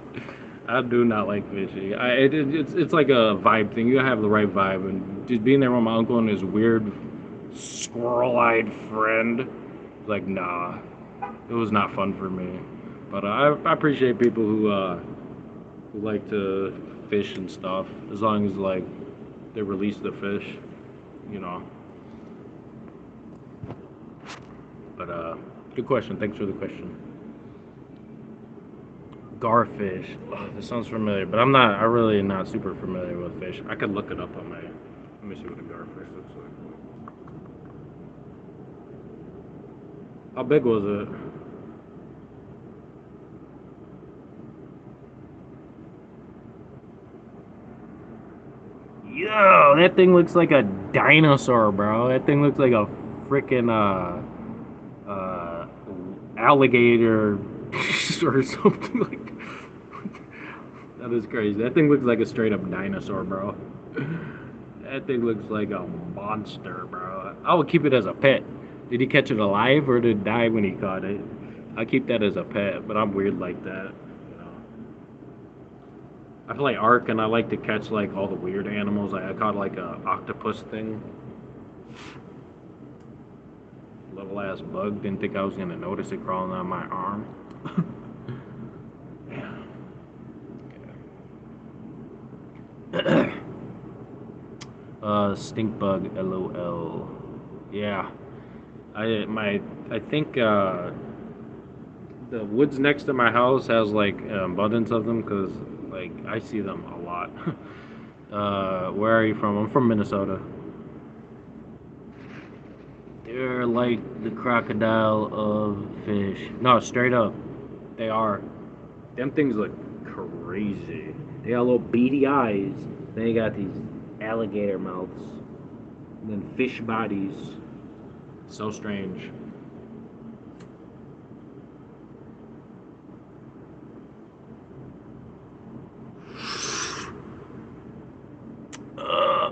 S1: I do not like fishing. It's like a vibe thing. You gotta have the right vibe, and just being there with my uncle and his weird squirrel-eyed friend, like nah, it was not fun for me. But I appreciate people who like to fish and stuff, as long as like they release the fish, you know. But good question. Thanks for the question. Garfish. Oh, this sounds familiar, but I'm really not super familiar with fish. I could look it up on my. Let me see what a garfish looks like. How big was it? Yo, that thing looks like a dinosaur, bro. That thing looks like a freaking alligator or something like. That is crazy. That thing looks like a straight up dinosaur, bro. That thing looks like a monster, bro. I would keep it as a pet. Did he catch it alive or did it die when he caught it? I keep that as a pet, but I'm weird like that. You know, I play Ark and I like to catch like all the weird animals. I caught like a octopus thing, little ass bug. Didn't think I was gonna notice it crawling on my arm. Stink bug, LOL. Yeah, I think the woods next to my house has like abundance of them because like I see them a lot. Where are you from? I'm from Minnesota. They're like the crocodile of fish. No, straight up, they are. Them things look crazy. They got little beady eyes. Then they got these alligator mouths. And then fish bodies. So strange. Uh,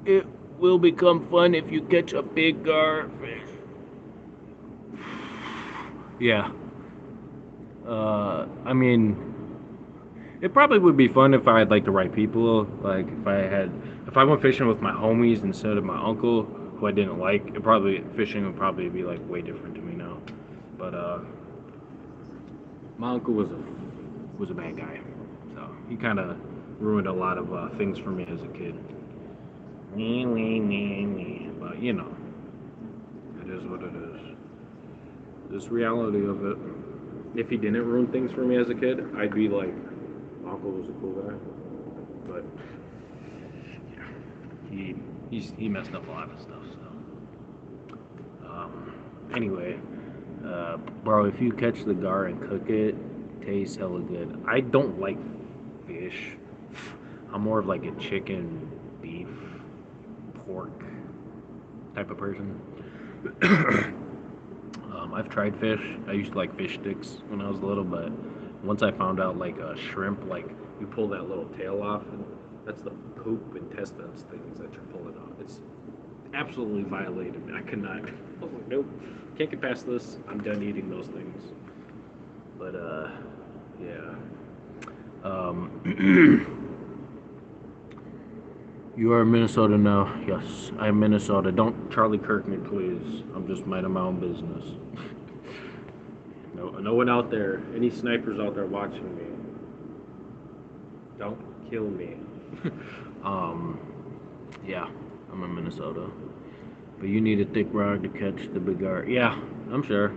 S1: it will become fun if you catch a big garfish. Yeah. I mean, it probably would be fun if I had like the right people. Like if I went fishing with my homies instead of my uncle, who I didn't like, fishing would probably be like way different to me now. But my uncle was a bad guy, so he kind of ruined a lot of things for me as a kid. But you know, it is what it is. This reality of it. If he didn't ruin things for me as a kid, I'd be like, Uncle was a cool guy. But yeah, he messed up a lot of stuff. So anyway, bro, if you catch the gar and cook it, it tastes hella good. I don't like fish. I'm more of like a chicken, beef, pork type of person. I've tried fish. I used to like fish sticks when I was little, but once I found out like a shrimp, like you pull that little tail off, and that's the poop intestines things that you're pulling off. It's absolutely violated me. I could not. I was like, nope, can't get past this. I'm done eating those things. But yeah. You are in Minnesota now. Yes, I'm Minnesota. Don't Charlie Kirk me, please. I'm just minding my own business. No one out there, any snipers out there watching me, don't kill me. um, yeah, I'm in Minnesota. But you need a thick rod to catch the big gar. Yeah, I'm sure.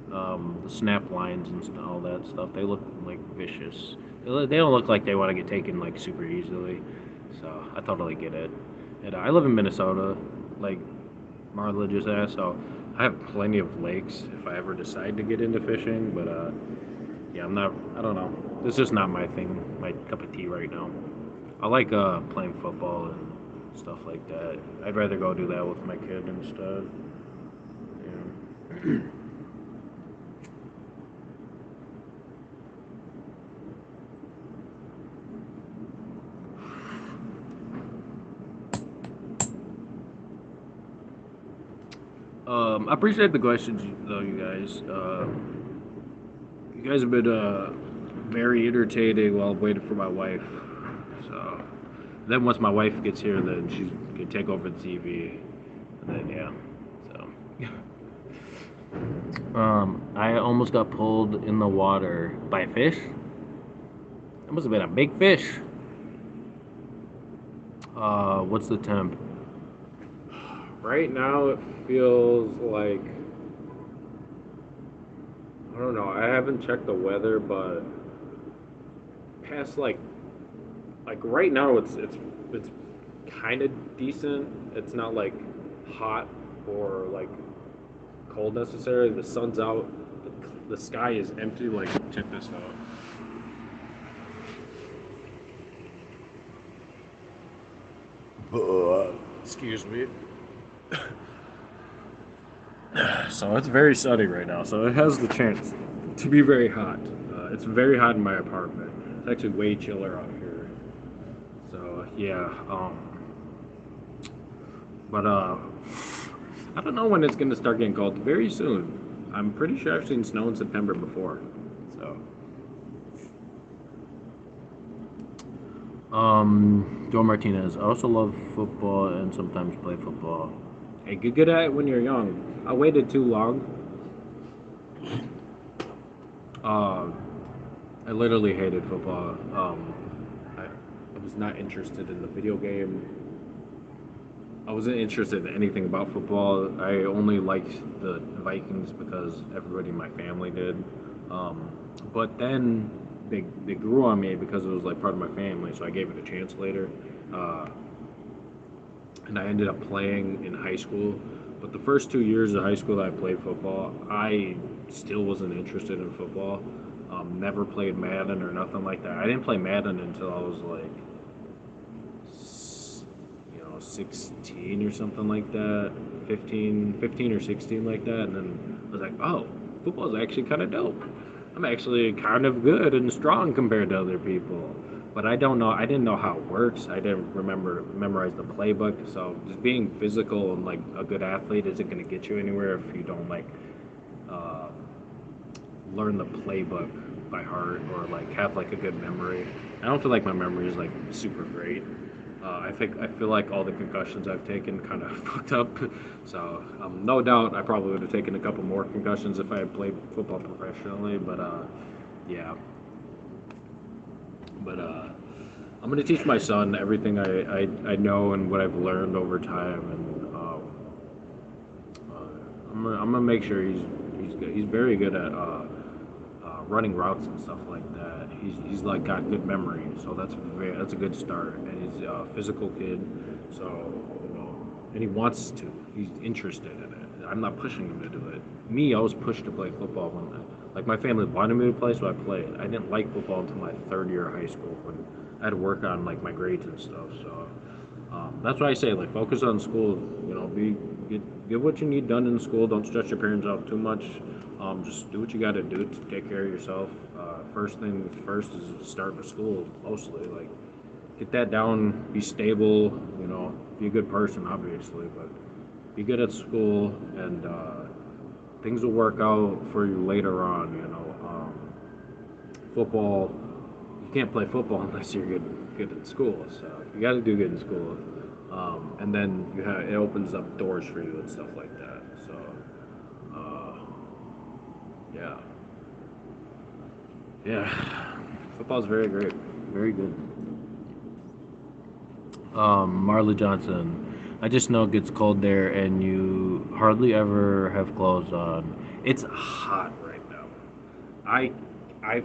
S1: The snap lines and all that stuff, they look like vicious. They don't look like they want to get taken like super easily. So I totally get it. And I live in Minnesota, like Marla just asked, so I have plenty of lakes if I ever decide to get into fishing. But yeah, I'm not. I don't know. It's just not my thing, my cup of tea right now. I like playing football and stuff like that. I'd rather go do that with my kid instead. Yeah. I appreciate the questions, though, you guys. You guys have been very irritating while waiting for my wife. So then once my wife gets here, then she's gonna take over the TV. And then yeah. So I almost got pulled in the water by a fish. That must have been a big fish. What's the temp?
S2: Right now, it feels like I don't know. I haven't checked the weather, but past like right now, it's kind of decent. It's not like hot or like cold necessarily. The sun's out. The sky is empty. Like check this out. Excuse me. So it's very sunny right now, so it has the chance to be very hot. It's very hot in my apartment. It's actually way chiller out here. So yeah, but I don't know when it's gonna start getting cold. Very soon. I'm pretty sure I've seen snow in September before. So
S1: Joe Martinez. I also love football and sometimes play football.
S2: hey, get good at it when you're young. I waited too long. Uh, I literally hated football. I was not interested in the video game. I wasn't interested in anything about football. I only liked the Vikings because everybody in my family did. Um, but then they grew on me because it was like part of my family, so I gave it a chance later. Uh, and I ended up playing in high school. But the first 2 years of high school that I played football, I still wasn't interested in football. Never played Madden or nothing like that. I didn't play Madden until I was like 16 or something like that, 15 or 16 like that, and then I was like, oh, football's actually kind of dope. I'm actually kind of good and strong compared to other people. But I didn't know how it works. I didn't remember memorize the playbook. So just being physical and like a good athlete isn't going to get you anywhere if you don't like uh, learn the playbook by heart or like have like a good memory. I don't feel like my memory is like super great. I feel like all the concussions I've taken kind of fucked up. So no doubt I probably would have taken a couple more concussions if I had played football professionally. But yeah, but I'm gonna teach my son everything I know and what I've learned over time, and I'm gonna make sure he's good. He's very good at running routes and stuff like that. He's like got good memory, so that's a good start. And he's a physical kid, so and he wants to. He's interested in it. I'm not pushing him to do it. Me, I was pushed to play football when like my family wanted me to play, so I played. I didn't like football until my third year of high school when I had to work on like my grades and stuff. So that's why I say like focus on school. Get what you need done in school. Don't stress your parents out too much. Just do what you got to do to take care of yourself. First thing first is start with school mostly. Like get that down. Be stable. Be a good person obviously, but be good at school and things will work out for you later on. Football. You can't play football unless you're good at school. So you got to do good in school, and then it opens up doors for you and stuff like that. So uh, yeah, yeah, football's very great, very good.
S1: Marley Johnson. I just know it gets cold there, and you hardly ever have clothes on.
S2: It's hot right now. I I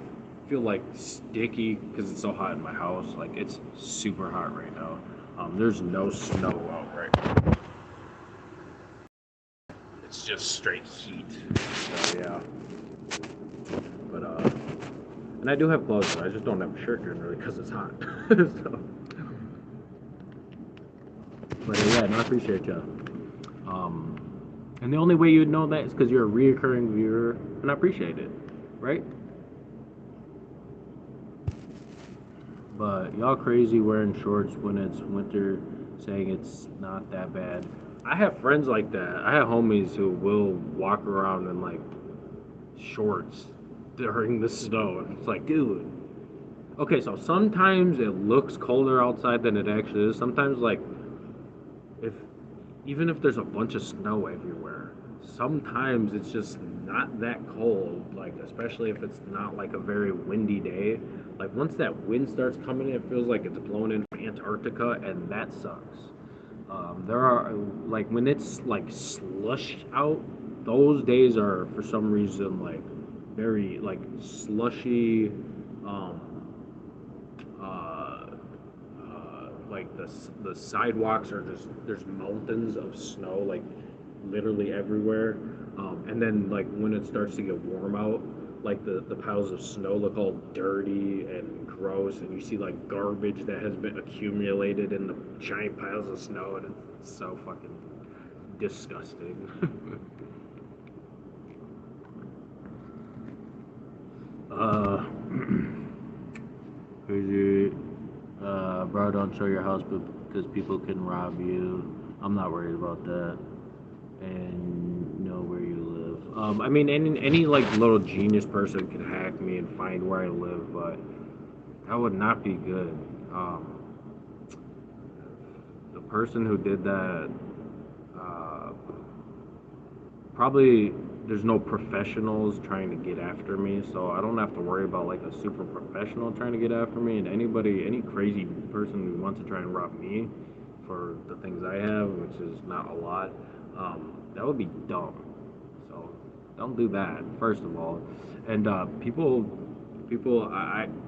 S2: feel like sticky because it's so hot in my house. Like it's super hot right now. There's no snow out right now. It's just straight heat. So yeah, but and I do have clothes. I just don't have a shirt generally because it's hot. So, but yeah, no, I appreciate you. Um, and the only way you'd know that is because you're a reoccurring viewer, and I appreciate it, right? But y'all crazy wearing shorts when it's winter, saying it's not that bad. I have friends like that. I have homies who will walk around in like shorts during the snow. And it's like, dude. Okay, so sometimes it looks colder outside than it actually is. Sometimes, like, if even if there's a bunch of snow everywhere, sometimes it's just not that cold. Like, especially if it's not like a very windy day. Like once that wind starts coming in, it feels like it's blowing in from Antarctica, and that sucks. There are like when it's like slush out, those days are for some reason like very like slushy. Um, uh, like the sidewalks are just there's mountains of snow like literally everywhere. And then like when it starts to get warm out, like the piles of snow look all dirty and gross, and you see like garbage that has been accumulated in the giant piles of snow, and it's so fucking disgusting. uh, crazy. Bro, don't show your house because people can rob you. I'm not worried about that. And know where you live. I mean, any like little genius person can hack me and find where I live, but that would not be good. The person who did that, uh, probably there's no professionals trying to get after me, so I don't have to worry about like a super professional trying to get after me. And anybody, any crazy person who wants to try and rob me for the things I have, which is not a lot, that would be dumb. So don't do that, first of all. And I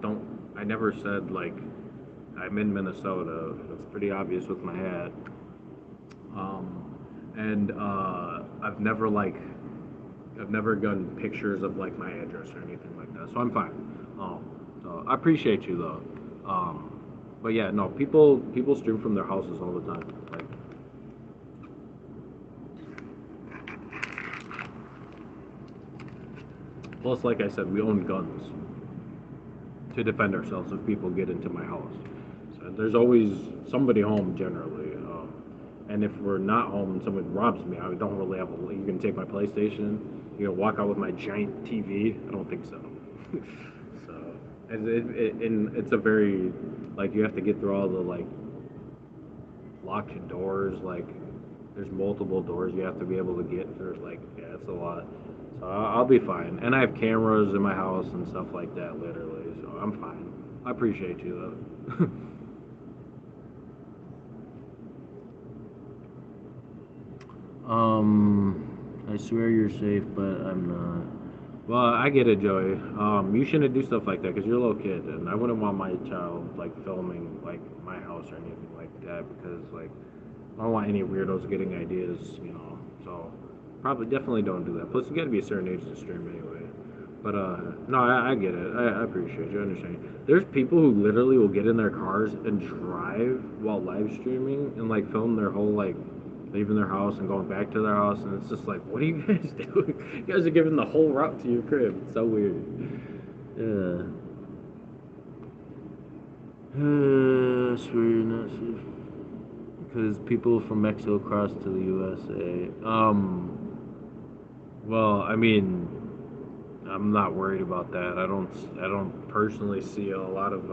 S2: don't, I never said like I'm in Minnesota. It's pretty obvious with my hat. And I've never done pictures of like my address or anything like that, so I'm fine. So I appreciate you though. But yeah, no, people stream from their houses all the time. Like, plus, like I said, we own guns to defend ourselves if people get into my house. So there's always somebody home generally. And if we're not home and someone robs me, I don't really have a. You can take my PlayStation. You know, walk out with my giant TV. I don't think so. So, and it's a very like you have to get through all the like locked doors. Like there's multiple doors you have to be able to get through. Like yeah, it's a lot. So I'll be fine. And I have cameras in my house and stuff like that. Literally, so I'm fine. I appreciate you though. I swear you're safe, but I'm not. Well, I get it, Joey. You shouldn't do stuff like that because you're a little kid, and I wouldn't want my child like filming like my house or anything like that because like I don't want any weirdos getting ideas, you know. So probably definitely don't do that. Plus, you got to be a certain age to stream anyway. But no, I get it. I appreciate you. I understand. There's people who literally will get in their cars and drive while live streaming and like film their whole like leaving their house and going back to their house, and it's just like, what are you guys doing? You guys are giving the whole route to your crib. It's so weird. Yeah. Swear you're not safe because people from Mexico cross to the USA. Well, I mean, I'm not worried about that. I don't personally see a lot of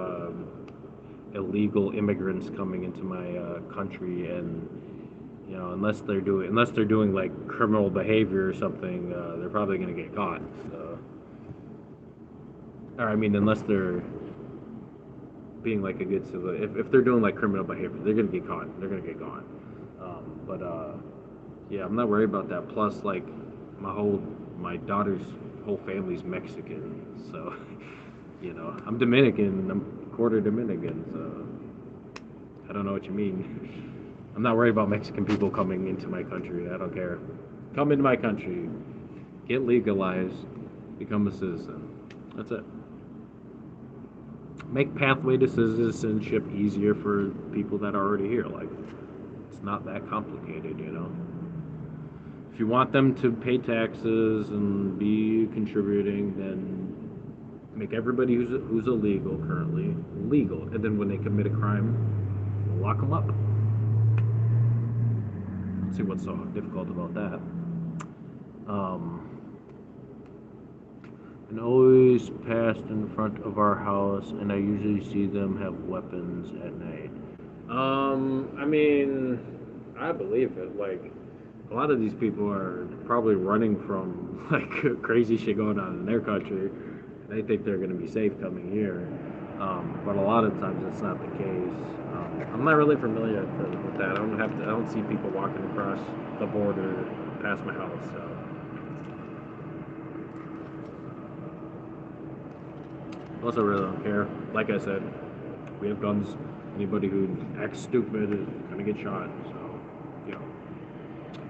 S2: illegal immigrants coming into my country, and you know, unless they're doing like criminal behavior or something, they're probably gonna get caught. So, or I mean, unless they're being like a good civilian, if they're doing like criminal behavior, they're gonna get caught. They're gonna get gone. But yeah, I'm not worried about that. Plus, like my whole my daughter's whole family's Mexican, so you know, I'm Dominican. I'm quarter Dominican, so I don't know what you mean. I'm not worried about Mexican people coming into my country. I don't care. Come into my country, get legalized, become a citizen. That's it. Make pathway to citizenship easier for people that are already here. Like, it's not that complicated, you know. If you want them to pay taxes and be contributing, then make everybody who's illegal currently legal, and then when they commit a crime, lock them up. Let's see what's so difficult about that. Um, and always passed in front of our house, and I usually see them have weapons at night. I mean, I believe it. Like, a lot of these people are probably running from like crazy shit going on in their country. They think they're gonna be safe coming here. But a lot of times that's not the case. I'm not really familiar with that. I don't see people walking across the border past my house. So also really don't care. Like I said, we have guns. Anybody who acts stupid is gonna get shot. So, you know.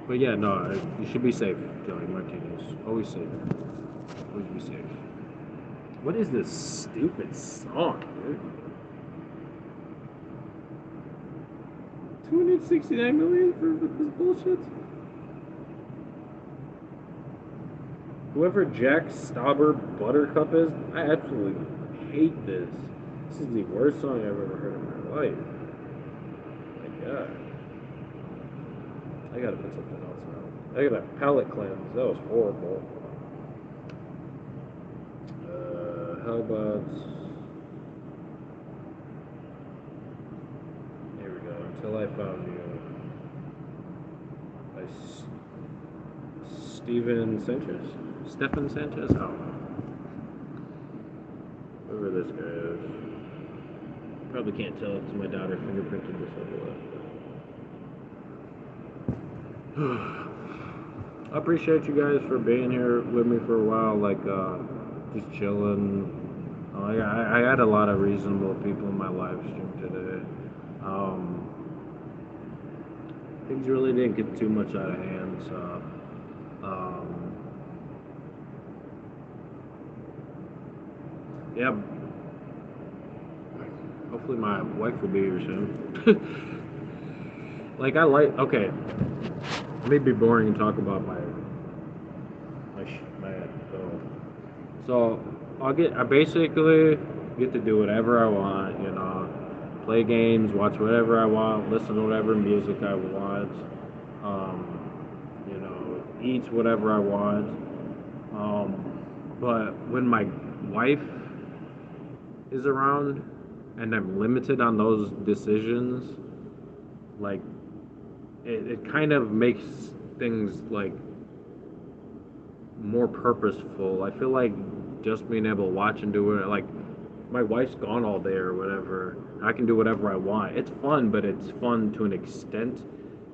S2: But yeah, no, you should be safe, Joey Martinez. Always safe. Always be safe. What is this stupid song, dude? 269 million for this bullshit? Whoever Jack Stauber Buttercup is, I absolutely hate this. This is the worst song I've ever heard in my life. My God. I gotta put something else out. I got a palate cleanse. That was horrible. How about. Here we go. Until I Found You. By Steven Sanchez? Stefan Sanchez? I don't know. Whoever this guy is. Probably can't tell because my daughter fingerprinted this over. I appreciate you guys for being here with me for a while, like just chilling. I had a lot of reasonable people in my live stream today. Things really didn't get too much out of hand, so yeah. Hopefully my wife will be here soon. Like I like okay, it may be boring to talk about my so I basically get to do whatever I want, you know, play games, watch whatever I want, listen to whatever music I want, you know, eat whatever I want. But when my wife is around and I'm limited on those decisions, like it kind of makes things like more purposeful. I feel like just being able to watch and do it, like my wife's gone all day or whatever. I can do whatever I want. It's fun, but it's fun to an extent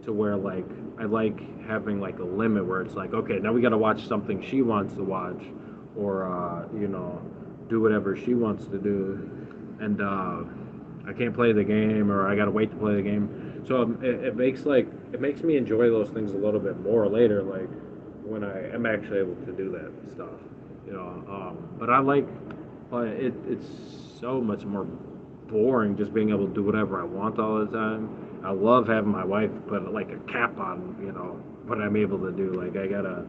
S2: to where like I like having like a limit where it's like, okay, now we got to watch something she wants to watch, or you know, do whatever she wants to do, and I can't play the game or I got to wait to play the game. So it makes me enjoy those things a little bit more later, like when I am actually able to do that stuff, you know. But I like, but it's so much more boring just being able to do whatever I want all the time. I love having my wife put like a cap on, you know, what I'm able to do. Like I gotta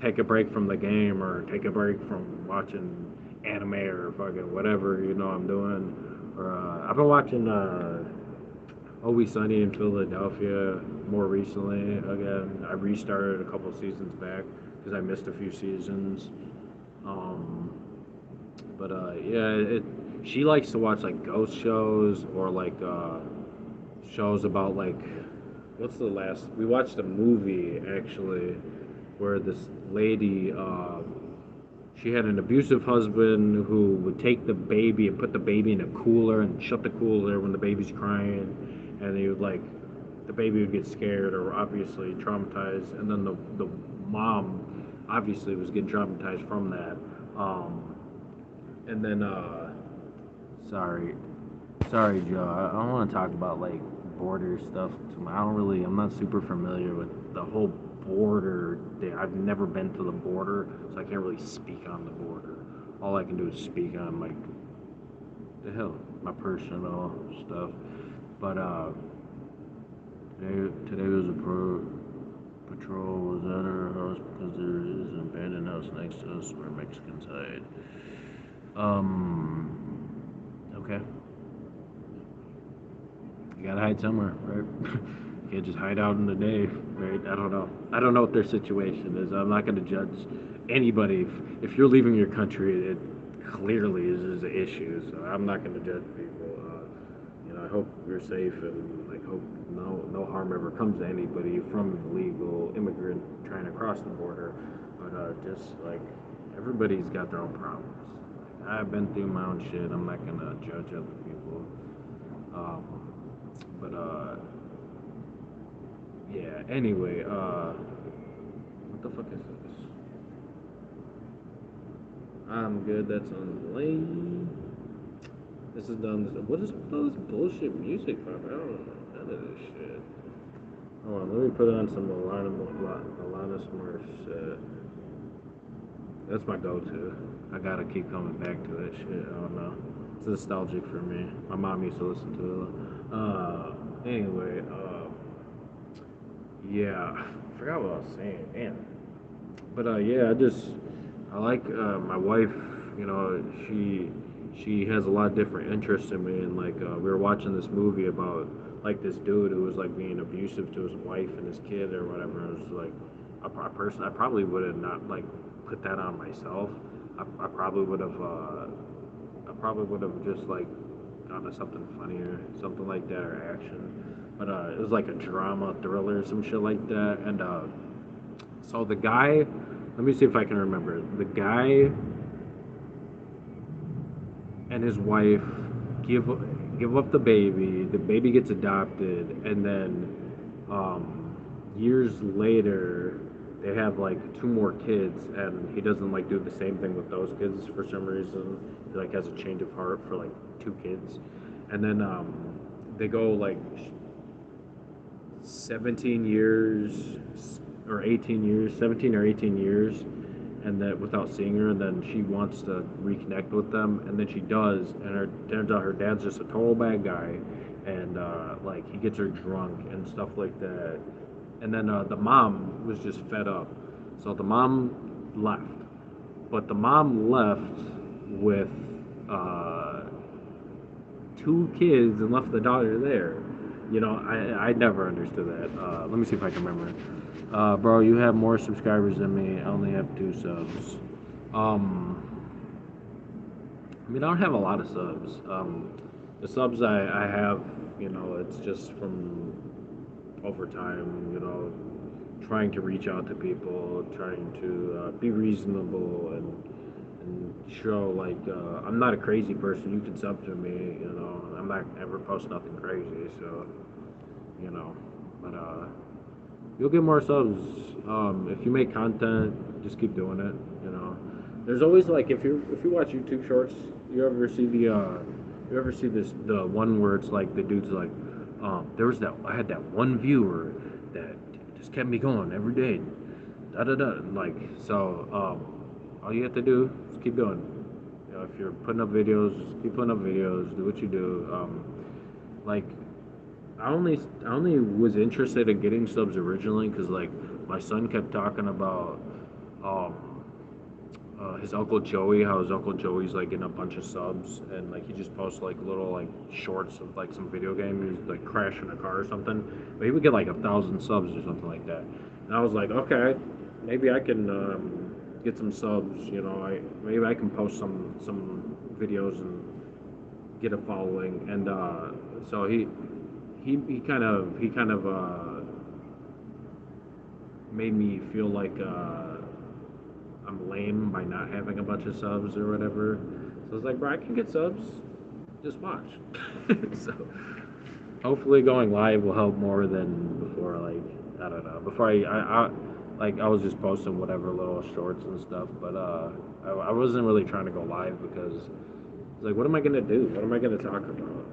S2: take a break from the game or take a break from watching anime or fucking whatever, you know, I'm doing. Or I've been watching Always Sunny in Philadelphia more recently. Again, I restarted a couple seasons back because I missed a few seasons. Um, but yeah, she likes to watch like ghost shows or like shows about like what's the last we watched a movie actually where this lady she had an abusive husband who would take the baby and put the baby in a cooler and shut the cooler when the baby's crying, and he would like the baby would get scared or obviously traumatized, and then the mom obviously was getting traumatized from that. And then sorry, sorry, Joe. I don't want to talk about like border stuff too much. I'm not super familiar with the whole border thing. I've never been to the border, so I can't really speak on the border. All I can do is speak on like the hell, my personal stuff. But today was a patrol was at our house because there is an abandoned house next to us where Mexicans hide. Okay. You gotta hide somewhere, right? You can't just hide out in the day, right? I don't know. I don't know what their situation is. I'm not gonna judge anybody. If you're leaving your country, it clearly is an issue. So I'm not gonna judge people. You know, I hope you're safe and like hope no harm ever comes to anybody from illegal immigrant trying to cross the border. But just like everybody's got their own problems. I've been through my own shit. I'm not gonna judge other people. Um, but yeah. Anyway, what the fuck is this? I'm good. That's on lane. This is done. What is all this bullshit music from? I don't know none of this shit. Hold on, let me put on some Alanis Morissette. That's my go-to. I gotta keep coming back to that shit. I don't know. It's nostalgic for me. My mom used to listen to it. Anyway, yeah, I forgot what I was saying. Damn. But yeah, I like my wife. You know, she has a lot of different interests in me, and like we were watching this movie about like this dude who was like being abusive to his wife and his kid or whatever. It was like I probably would have not like put that on myself. I probably would have just like gone to something funnier, something like that, or action. But it was like a drama thriller, some shit like that, and so the guy, let me see if I can remember. The guy and his wife give give up the baby. The baby gets adopted, and then years later, they have like two more kids, and he doesn't like do the same thing with those kids for some reason. He like has a change of heart for like two kids, and then they go like 17 years or 18 years, 17 or 18 years, and that without seeing her, and then she wants to reconnect with them, and then she does, and her turns out her dad's just a total bad guy, and like he gets her drunk and stuff like that, and then the mom was just fed up, so the mom left, but the mom left with uh, two kids and left the daughter there. You know, I never understood that. Let me see if I can remember. Bro, you have more subscribers than me. I only have two subs. Um, I mean, I don't have a lot of subs. The subs I have, you know, it's just from over time, you know, trying to reach out to people, trying to be reasonable and show like I'm not a crazy person. You can sub to me, you know. I'm not ever post nothing crazy, so you know. But you'll get more subs if you make content. Just keep doing it, you know. There's always like if you watch YouTube shorts, you ever see this the one where it's like the dude's like there was that I had that one viewer that just kept me going every day, da da da. Like so, all you have to do is keep doing. You know, if you're putting up videos, just keep putting up videos. Do what you do. Like I only was interested in getting subs originally because like my son kept talking about um his uncle Joey, how his uncle Joey's like getting a bunch of subs, and like he just posts like little like shorts of like some video game. He's like crashing a car or something, but he would get like 1,000 subs or something like that. And I was like, okay, maybe I can get some subs. You know, I maybe I can post some videos and get a following. And so he kind of made me feel like I'm lame by not having a bunch of subs or whatever. So I was like, bro, I can get subs. Just watch. So hopefully going live will help more than before. Like I don't know. Before like I was just posting whatever little shorts and stuff, but I wasn't really trying to go live because like, what am I gonna do? What am I gonna talk about?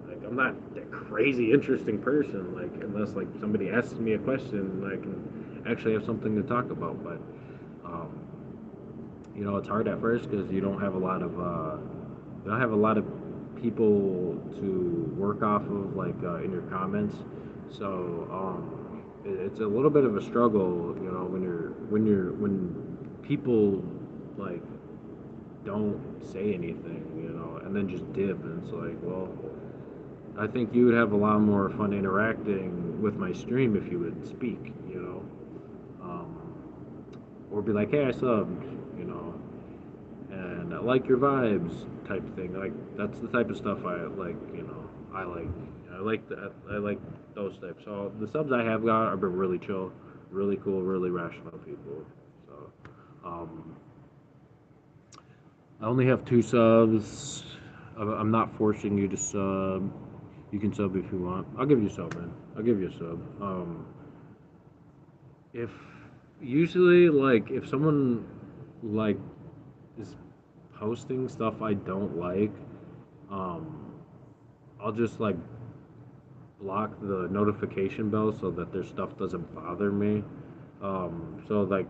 S2: Like, I'm not a crazy interesting person. Like, unless like somebody asks me a question, I can actually have something to talk about. But um, you know, it's hard at first because you don't have a lot of people to work off of like in your comments. So it's a little bit of a struggle, you know, when people like don't say anything, you know, and then just dip. And it's like, well, I think you would have a lot more fun interacting with my stream if you would speak, you know, or be like, hey, I subbed, you know, and I like your vibes type thing. Like that's the type of stuff I like, you know, I like. I like those types. So the subs I have got have been really chill, really cool, really rational people. So, um, I only have 2 subs. I'm not forcing you to sub. You can sub if you want. I'll give you a sub, man. I'll give you a sub. If usually like if someone like is posting stuff I don't like, um, I'll just like block the notification bell so that their stuff doesn't bother me. So like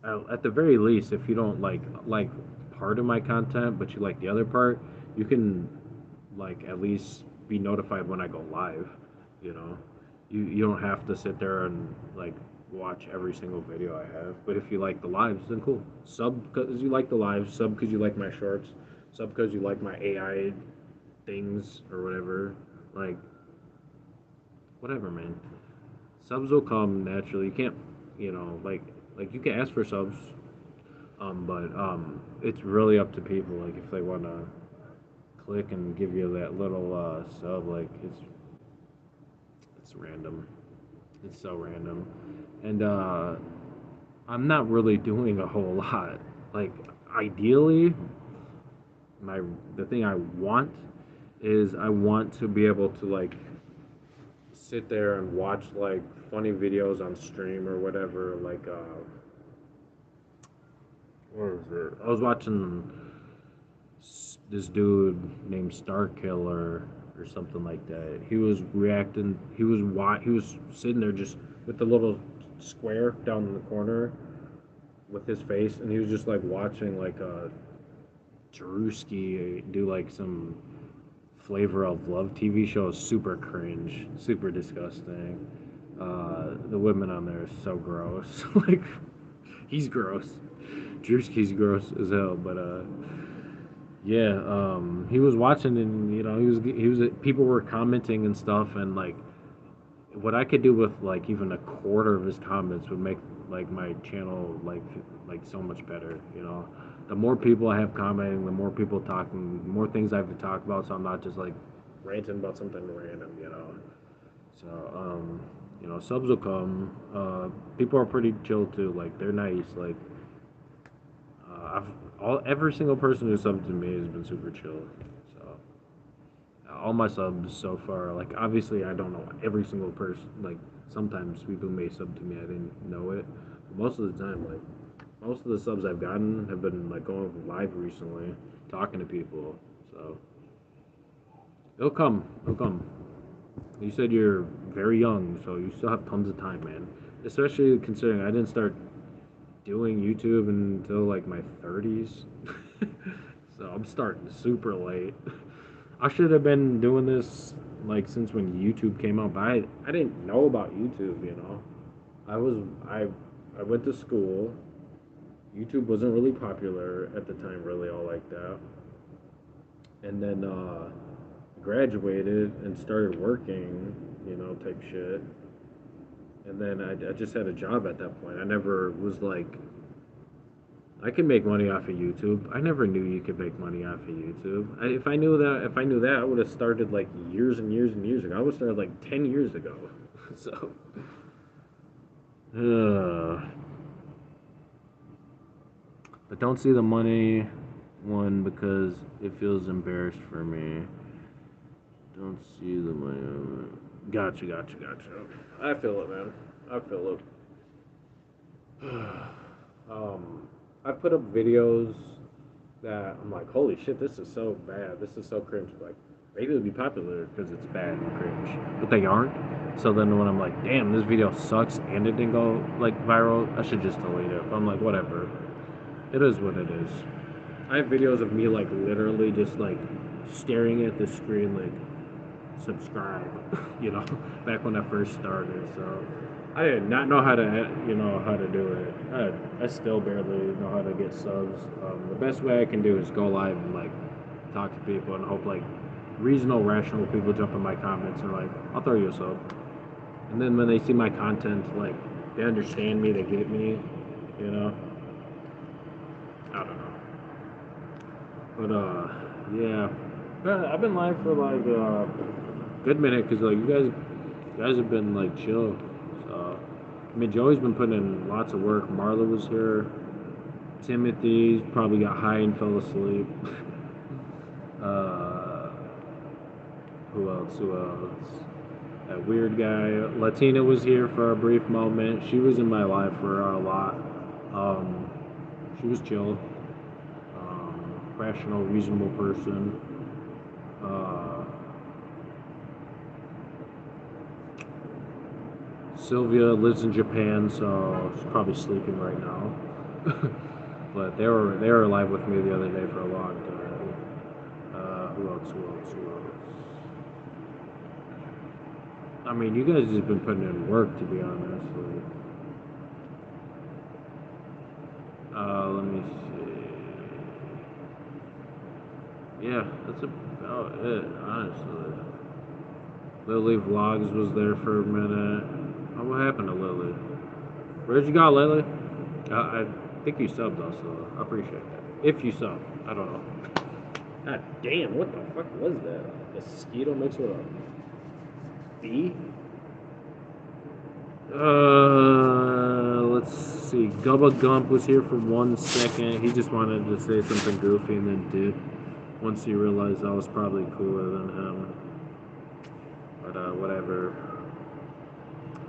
S2: at the very least, if you don't like part of my content, but you like the other part, you can like at least be notified when I go live. You know, you don't have to sit there and like watch every single video I have. But if you like the lives, then cool. Sub because you like the lives. Sub because you like my shorts. Sub because you like my AI things or whatever. Like whatever, man. Subs will come naturally. You can't, like you can ask for subs, but it's really up to people. Like if they want to click and give you that little sub, like it's random. It's so random, and I'm not really doing a whole lot. Like ideally, my the thing I want is I want to be able to like sit there and watch like funny videos on stream or whatever. Like what was it? I was watching this dude named Star Killer or something like that. He was reacting. He was sitting there just with the little square down in the corner with his face, and he was just like watching like Drewski do like some Flavor of Love TV show. Is super cringe, super disgusting. The women on there is so gross. Like he's gross. Drewski's gross as hell, but yeah, he was watching, and he was people were commenting and stuff, and like what I could do with like even a quarter of his comments would make like my channel like so much better. The more people I have commenting, the more people talking, the more things I have to talk about, so I'm not just like ranting about something random. So subs will come. People are pretty chill too. Like they're nice. Like I've every single person who subbed to me has been super chill. So all my subs so far, like obviously I don't know every single person. Like sometimes people may sub to me, I didn't know it. But most of the time, like most of the subs I've gotten have been like going live recently, talking to people. So it'll come. It'll come. You said you're very young, so you still have tons of time, man. Especially considering I didn't start doing YouTube until like my 30s. So I'm starting super late. I should have been doing this like since when YouTube came out, but I didn't know about YouTube. I was I went to school. YouTube wasn't really popular at the time, really all like that. And then graduated and started working, type shit. And then I just had a job at that point. I never was like I can make money off of YouTube. I never knew you could make money off of YouTube. If I knew that, I would have started like years and years and years ago. I would have started like 10 years ago. So, uh, but don't see the money one because it feels embarrassed for me. Don't see the money. Gotcha, gotcha, gotcha. I feel it, man. I feel it. I put up videos that I'm like, holy shit, this is so bad. This is so cringe. Like, maybe it'll be popular because it's bad and cringe, but they aren't. So then when I'm like, damn, this video sucks and it didn't go like viral, I should just delete it. But I'm like, whatever. It is what it is. I have videos of me like literally just like staring at the screen, like subscribe, back when I first started. So I did not know how to do it. I still barely know how to get subs. The best way I can do is go live and like talk to people and hope like reasonable, rational people jump in my comments and like, I'll throw you a sub. And then when they see my content, like they understand me, they get me, you know. I don't know, but yeah. But I've been live for like a good minute because like you guys have been like chill. So I mean, Joey's been putting in lots of work. Marla was here. Timothy probably got high and fell asleep. uh, who else? Who else? That weird guy. Latina was here for a brief moment. She was in my life for a lot. Um, she was chill, rational, reasonable person. Uh, Sylvia lives in Japan, so she's probably sleeping right now. But they were alive with me the other day for a long time. Who else? Who else? Who else? I mean, you guys have been putting in work, to be honest. Let me see. Yeah, that's about it, honestly. Lily Vlogs was there for a minute. Oh, what happened to Lily? Where'd you go, Lily? I think you subbed us, so I appreciate that. If you sub, I don't know. God damn, what the fuck was that? A mosquito mixed with a bee? Let's see. Gubba Gump was here for 1 second. He just wanted to say something goofy and then did. Once he realized I was probably cooler than him. But whatever.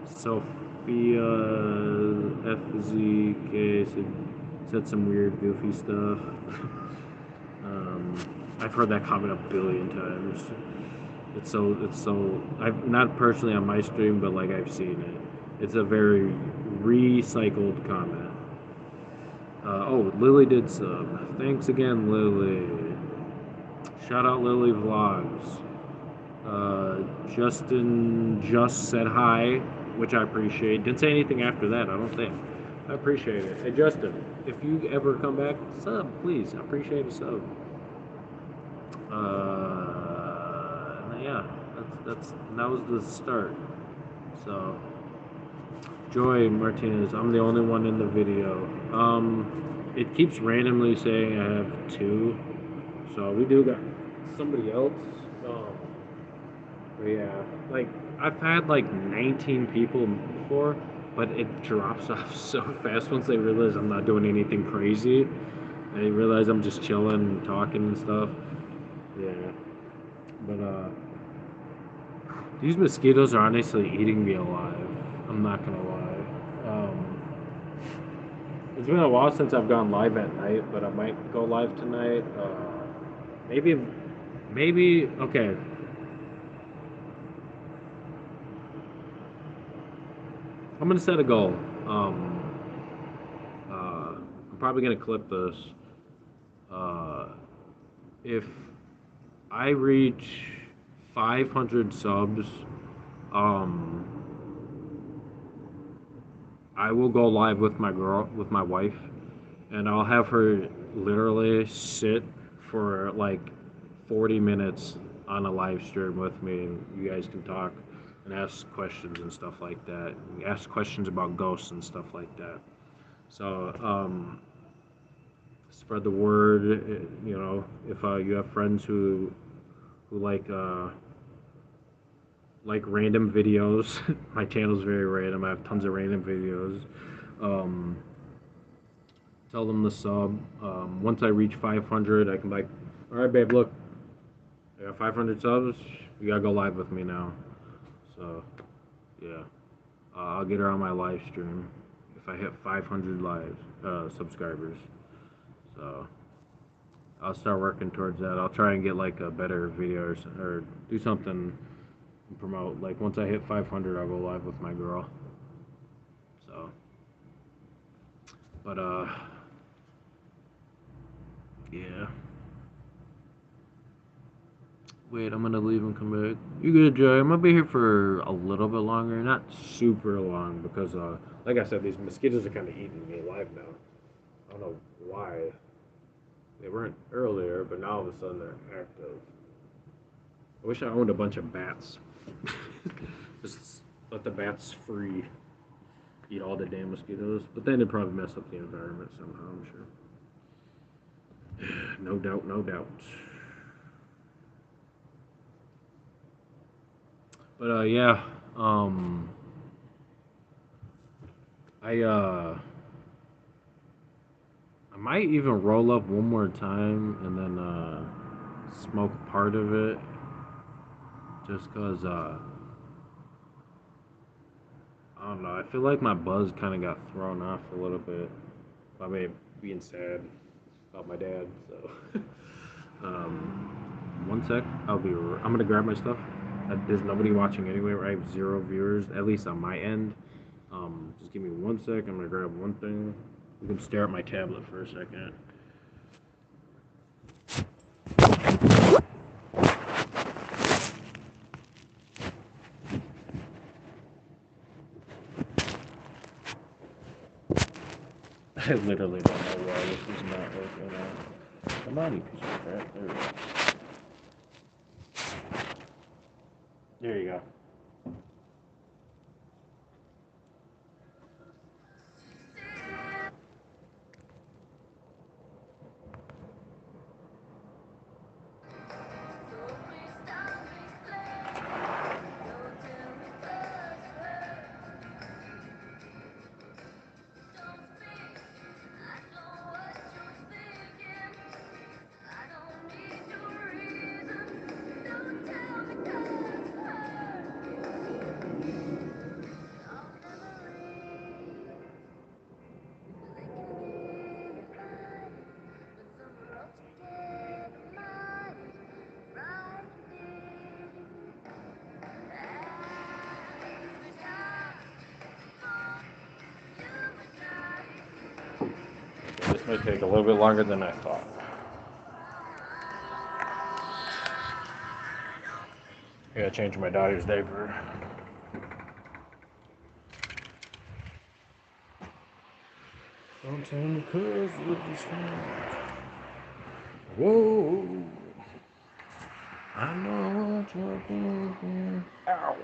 S2: Sophia FZK said some weird goofy stuff. I've heard that comment a billion times. It's so I've not personally on my stream, but like I've seen it. It's a very recycled comment. Oh, Lily did sub. Thanks again, Lily. Shout out Lily Vlogs. Justin just said hi, which I appreciate. Didn't say anything after that, I don't think. I appreciate it. Hey, Justin, if you ever come back, sub, please. I appreciate a sub. Yeah, that was the start. So, Joy Martinez, I'm the only one in the video. It keeps randomly saying I have two, so we do got somebody else. Um, but yeah, like I've had like 19 people before, but it drops off so fast once they realize I'm not doing anything crazy. They realize I'm just chilling, talking and stuff. Yeah, but these mosquitoes are honestly eating me alive. I'm not gonna lie. It's been a while since I've gone live at night, but I might go live tonight. Maybe, maybe. Okay, I'm gonna set a goal. I'm probably gonna clip this. Uh, if I reach 500 subs, um, I will go live with my girl, with my wife, and I'll have her literally sit for like 40 minutes on a live stream with me, and you guys can talk and ask questions and stuff like that. Ask questions about ghosts and stuff like that. So, spread the word. You know, if you have friends who like random videos, my channel's very random. I have tons of random videos. Um, Tell them to sub. Once I reach 500, I can like, all right, babe, look, I got 500 subs. You gotta go live with me now. So, yeah, I'll get her on my live stream if I hit 500 live subscribers. So, I'll start working towards that. I'll try and get like a better video or do something and promote. Like once I hit 500, I'll go live with my girl. So, but yeah. Wait, I'm gonna leave and come back. You good, Joey? I'm gonna be here for a little bit longer, not super long, because like I said, these mosquitoes are kind of eating me alive now. I don't know why. They weren't earlier, but now all of a sudden they're active. I wish I owned a bunch of bats. Just let the bats free, eat all the damn mosquitoes. But then it'd probably mess up the environment somehow, I'm sure. No doubt, no doubt. But yeah, um, I I might even roll up one more time and then smoke part of it, just cause I don't know. I feel like my buzz kind of got thrown off a little bit by me being sad about my dad. So, one sec. I'm gonna grab my stuff. There's nobody watching anyway, right? 0 viewers, at least on my end. Just give me one sec. I'm gonna grab one thing. You can stare at my tablet for a second. I literally don't know why this is not working out. Come on, you piece of crap. There we go. There you go. This may take a little bit longer than I thought. I gotta change my daughter's diaper. Don't tell me cause with this whoa. I know what you're thinking. Ow.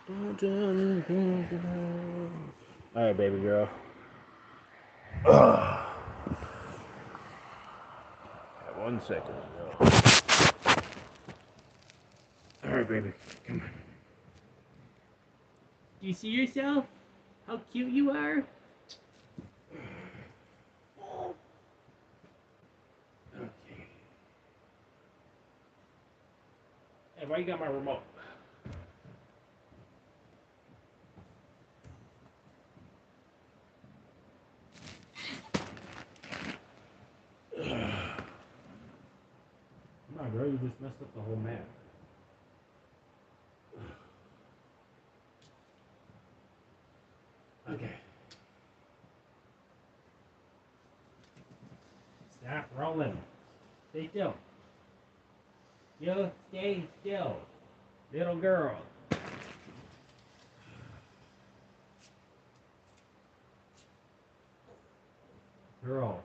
S2: Don't tell me thinking. Alright, baby girl. Ugh. 1 second. Alright, baby. Come on.
S3: Do you see yourself? How cute you are?
S2: Okay. Hey, why you got my remote? Come on, girl. You just messed up the whole map. Okay. Stop rolling.
S3: Stay still. You stay still. Little girl.
S2: Girl,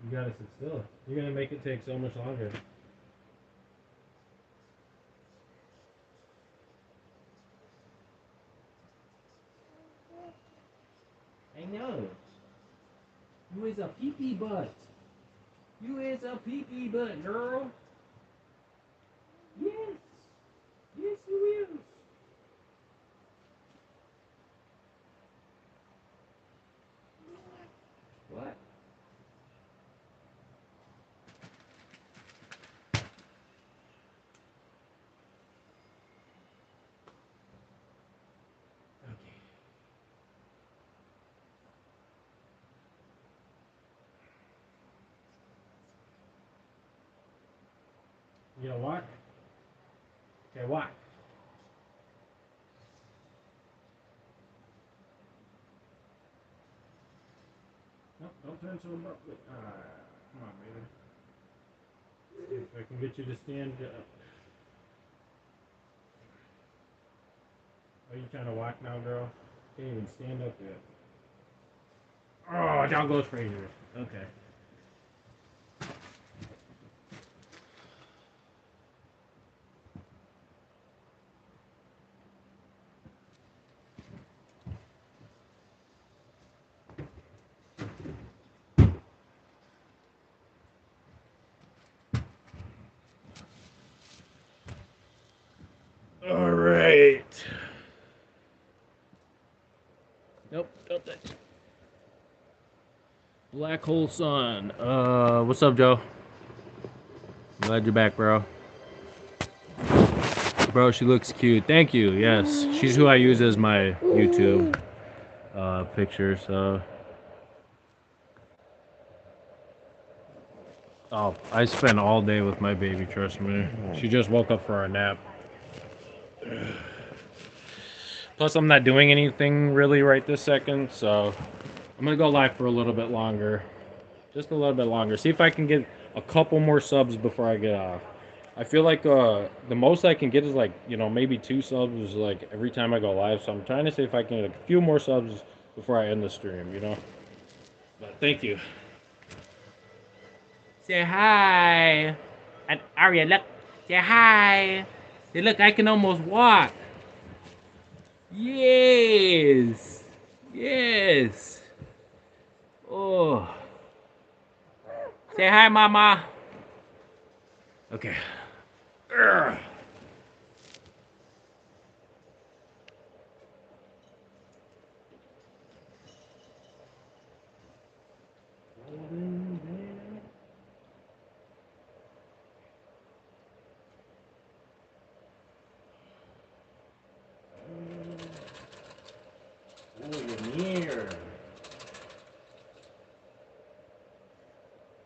S2: you gotta sit still. You're gonna make it take so much longer.
S3: I know. You is a pee-pee butt. You is a pee-pee butt, girl. Yes. Yes, you is. What?
S2: Okay. You gonna walk? Okay, walk. Nope, don't turn so abruptly. Come on, baby. See if I can get you to stand up. Are you trying to walk now, girl? Can't even stand up yet. Oh, down goes Fraser. Okay. All right. Nope, don't touch.
S1: Black Hole Sun. What's up, Joe? Glad you're back, bro. Bro, she looks cute. Thank you. Yes, she's who I use as my YouTube picture. So, oh, I spent all day with my baby. Trust me. She just woke up for a nap. Plus, I'm not doing anything really right this second, so I'm gonna go live for a little bit longer. Just a little bit longer. See if I can get a couple more subs before I get off. I feel like the most I can get is like, maybe 2 subs like every time I go live. So I'm trying to see if I can get a few more subs before I end the stream. But thank you. Say hi. And Arya, look. Say hi. Say, look, I can almost walk. Yes. Yes. Oh. Say hi, mama. Okay. Urgh. Oh, you're near.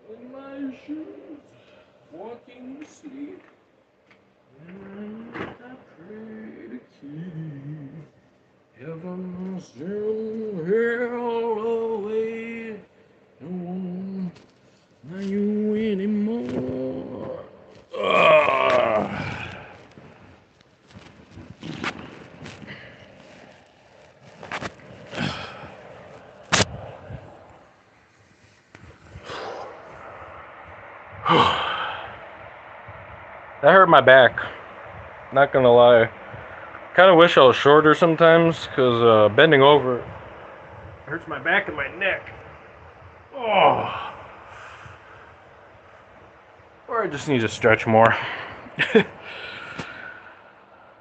S1: In my shoes, walking to sleep. And I pray to keep heaven still held away. No one know you anymore. Ugh. That hurt my back. Not gonna lie. Kind of wish I was shorter sometimes, because bending over hurts my back and my neck. Oh. Or I just need to stretch more.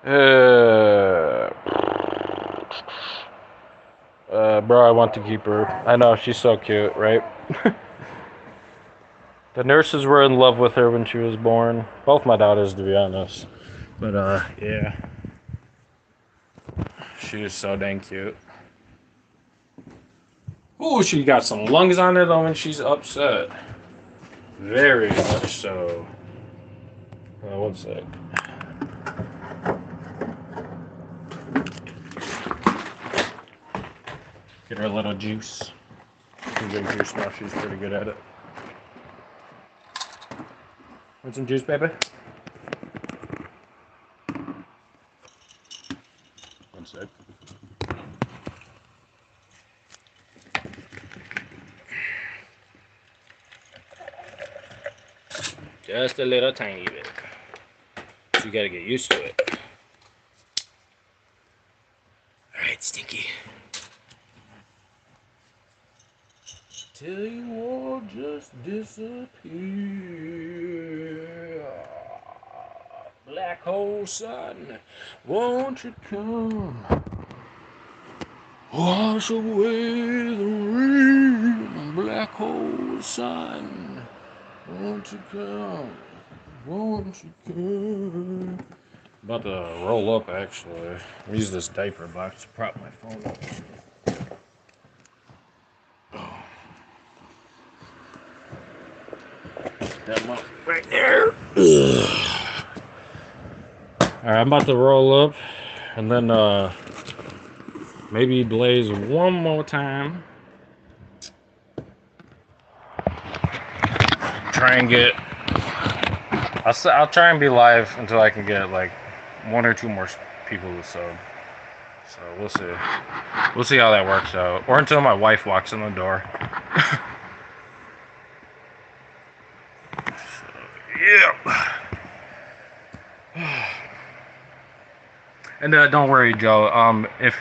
S1: Bro, I want to keep her. I know, she's so cute, right? The nurses were in love with her when she was born. Both my daughters, to be honest. But, yeah. She is so dang cute. Ooh, she got some lungs on her, though, when she's upset. Very much so. One sec. Get her a little juice. She can drink juice now. She's pretty good at it. Want some juice, baby? One sec. Just a little tiny bit. So you gotta get used to it. Alright, Stinky. Till you all just disappear. Black hole sun, won't you come? Wash away the rain. Black hole sun, won't you come? Won't you come? About to roll up, actually. Use this diaper box to prop my phone up. That up right there. Alright, I'm about to roll up and then maybe blaze one more time. Try and get. I'll try and be live until I can get like 1 or 2 more people to sub. So we'll see. We'll see how that works out. Or until my wife walks in the door. Yeah. And don't worry, Joe. If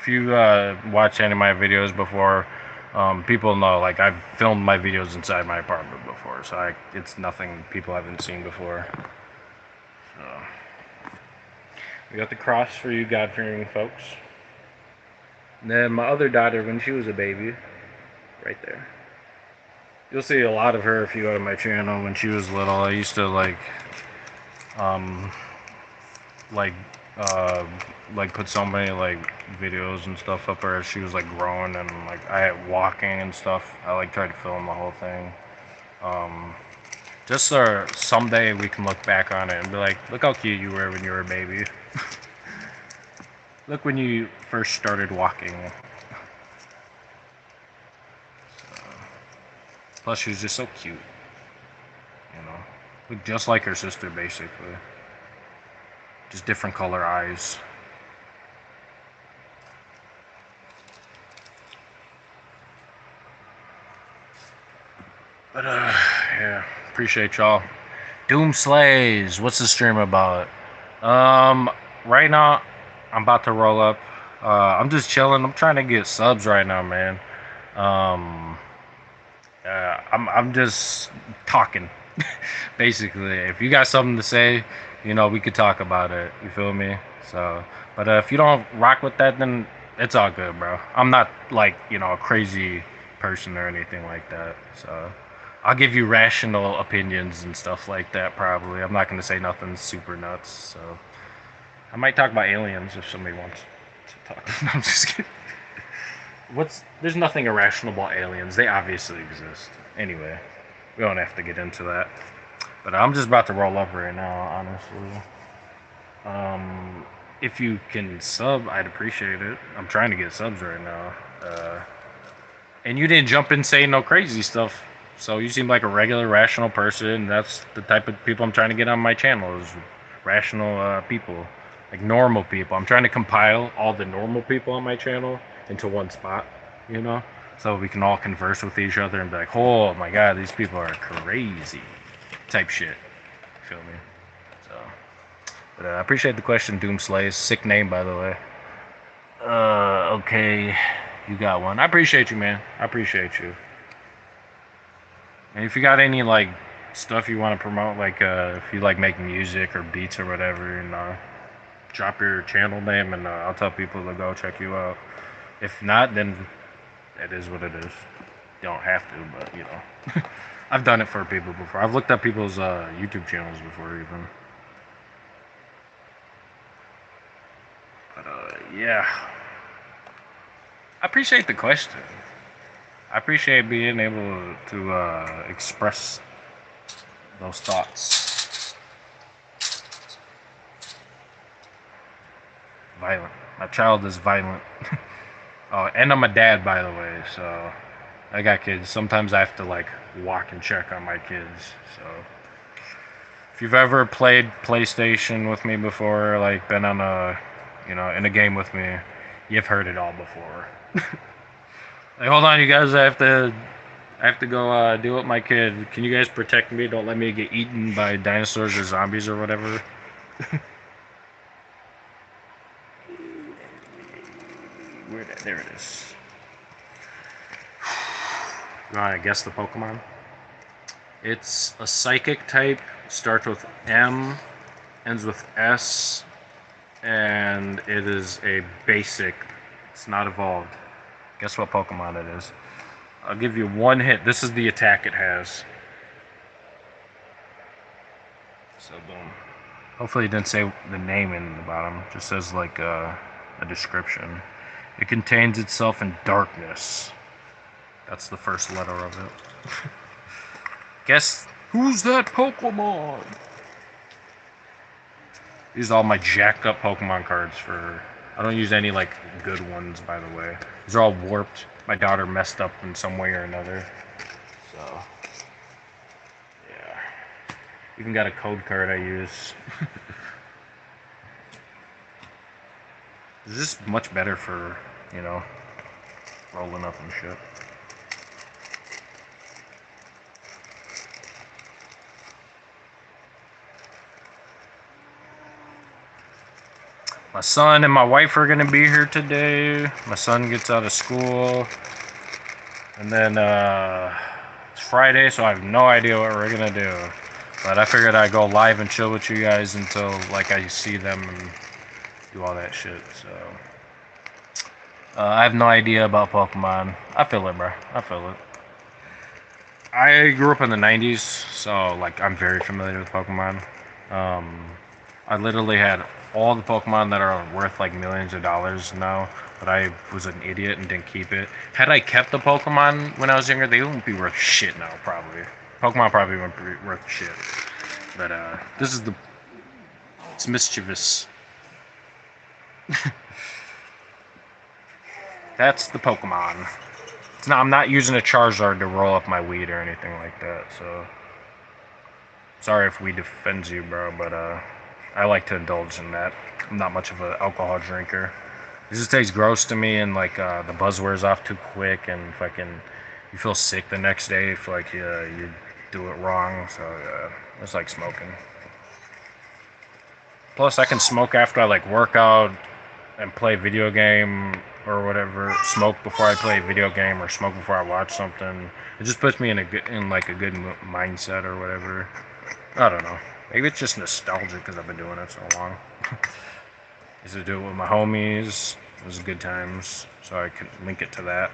S1: you watch any of my videos before, people know like I've filmed my videos inside my apartment before, so it's nothing people haven't seen before. So we got the cross for you God-fearing folks. And then my other daughter, when she was a baby,
S2: right there. You'll see a lot of her if you go to my channel. When she was little, I used to um, like, uh, put so many like videos and stuff up her as she was like growing and like I had walking and stuff. I like tried to film the whole thing. Um, just so someday we can look back on it and be like, look how cute you were when you were a baby. Look when you first started walking. Plus, she was just so cute. You know, looked just like her sister basically. Just different color eyes. But yeah, appreciate y'all. Doom Slays, what's the stream about? Right now, I'm about to roll up. I'm just chilling. I'm trying to get subs right now, man. Um, I'm just talking, basically. If you got something to say, we could talk about it. You feel me? So, but if you don't rock with that, then it's all good, bro. I'm not like a crazy person or anything like that. So, I'll give you rational opinions and stuff like that. Probably. I'm not gonna say nothing super nuts. So, I might talk about aliens if somebody wants to talk. No, I'm just kidding. There's nothing irrational about aliens. They obviously exist. Anyway, we don't have to get into that. But I'm just about to roll up right now, honestly. If you can sub, I'd appreciate it. I'm trying to get subs right now. And you didn't jump in saying no crazy stuff. So you seem like a regular, rational person. That's the type of people I'm trying to get on my channel is rational people. Like normal people. I'm trying to compile all the normal people on my channel into one spot, so we can all converse with each other and be like, oh my god, these people are crazy type shit. Feel me? So, but I appreciate the question, Doom Slays. Sick name, by the way. Okay, you got one. I appreciate you, man. I appreciate you. And if you got any like stuff you want to promote, like if you like make music or beats or whatever, drop your channel name and I'll tell people to go check you out. If not, then it is what it is. You don't have to, but I've done it for people before. I've looked up people's YouTube channels before, even. But yeah, I appreciate the question. I appreciate being able to express those thoughts. Violent. My child is violent. Oh, and I'm a dad, by the way, so I got kids. Sometimes I have to like walk and check on my kids. So if you've ever played PlayStation with me before, like been on in a game with me, you've heard it all before. Like, hold on, you guys, I have to go deal with my kid. Can you guys protect me? Don't let me get eaten by dinosaurs or zombies or whatever. There it is. You want to guess the Pokemon? It's a psychic type, starts with M, ends with S, and it is a basic. It's not evolved. Guess what Pokemon it is? I'll give you one hint. This is the attack it has. So boom. Hopefully it didn't say the name in the bottom. It just says like a description. It contains itself in darkness. That's the first letter of it. Guess who's that Pokemon? These are all my jacked up Pokemon cards for... I don't use any like good ones, by the way. These are all warped. My daughter messed up in some way or another. So, yeah. Even got a code card I use. Is this much better for, rolling up and shit? My son and my wife are gonna be here today. My son gets out of school. And then it's Friday, so I have no idea what we're gonna do. But I figured I'd go live and chill with you guys until like I see them and do all that shit. So I have no idea about Pokemon. I feel it, bro. I feel it. I grew up in the '90s, so like I'm very familiar with Pokemon. Um, I literally had all the Pokemon that are worth like millions of dollars now, but I was an idiot and didn't keep it. Had I kept the Pokemon when I was younger, they wouldn't be worth shit now, probably. Pokemon probably wouldn't be worth shit. But this is the it's mischievous. That's the Pokemon. It's not. I'm not using a Charizard to roll up my weed or anything like that. So sorry if weed offends you, bro. But I like to indulge in that. I'm not much of an alcohol drinker. It just tastes gross to me, and like the buzz wears off too quick, and fucking you feel sick the next day if like you do it wrong. So it's like smoking. Plus, I can smoke after I like work out and play video game or whatever. Smoke before I play a video game or smoke before I watch something. It just puts me in a good in like a good mindset or whatever. I don't know. Maybe it's just nostalgic because I've been doing it so long. Used to do it with my homies. It was good times, so I can link it to that.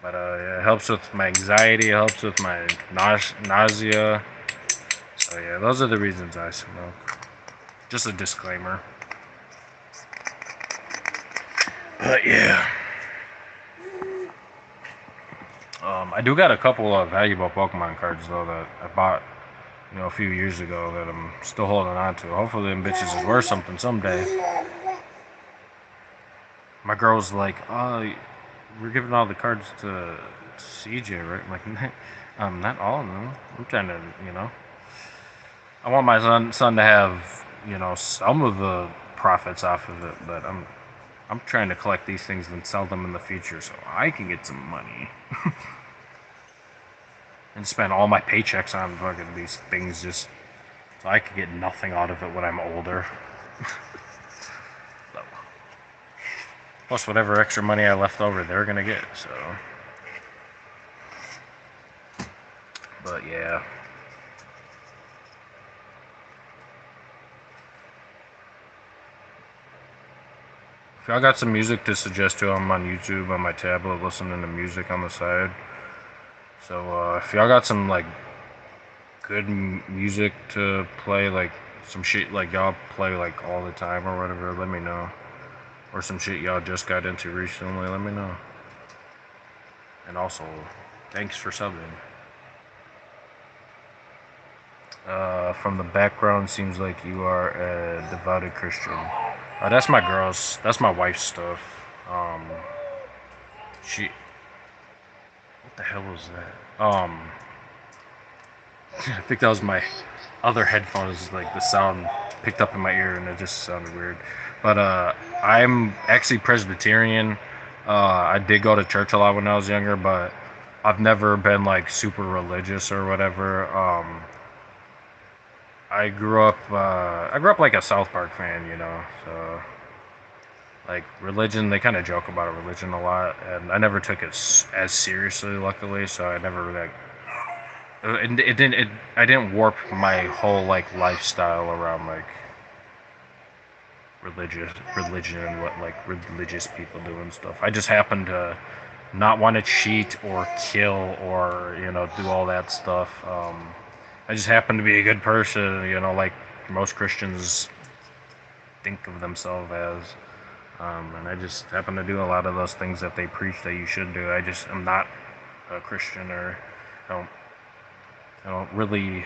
S2: But yeah, it helps with my anxiety. It helps with my nausea. So yeah, those are the reasons I smoke. Just a disclaimer. But yeah, I do got a couple of valuable Pokemon cards though that I bought, a few years ago that I'm still holding on to. Hopefully, them bitches is worth something someday. My girl's like, "Oh, we're giving all the cards to CJ, right?" I'm like, not all of them. I'm trying to, I want my son to have, some of the profits off of it, but I'm trying to collect these things and sell them in the future so I can get some money and spend all my paychecks on fucking these things just so I can get nothing out of it when I'm older. So, plus, whatever extra money I left over, they're gonna get. So, but yeah. If y'all got some music to suggest to, I'm on YouTube on my tablet listening to music on the side. So if y'all got some like good music to play, like some shit like y'all play like all the time or whatever, let me know. Or some shit y'all just got into recently, let me know. And also, thanks for subbing. From the background, seems like you are a devoted Christian. That's my girl's. That's my wife's stuff. Um, she. What the hell was that? I think that was my other headphones. Like the sound picked up in my ear, and it just sounded weird. But I'm actually Presbyterian. I did go to church a lot when I was younger, but I've never been like super religious or whatever. I grew up. I grew up like a South Park fan, So like religion, they kind of joke about religion a lot, and I never took it as seriously, luckily. So I never like. It didn't. I didn't warp my whole like lifestyle around like religion and what like religious people do and stuff. I just happened to not want to cheat or kill or do all that stuff. I just happen to be a good person, like most Christians think of themselves as. And I just happen to do a lot of those things that they preach that you should do. I just am not a Christian, or I don't, I don't really,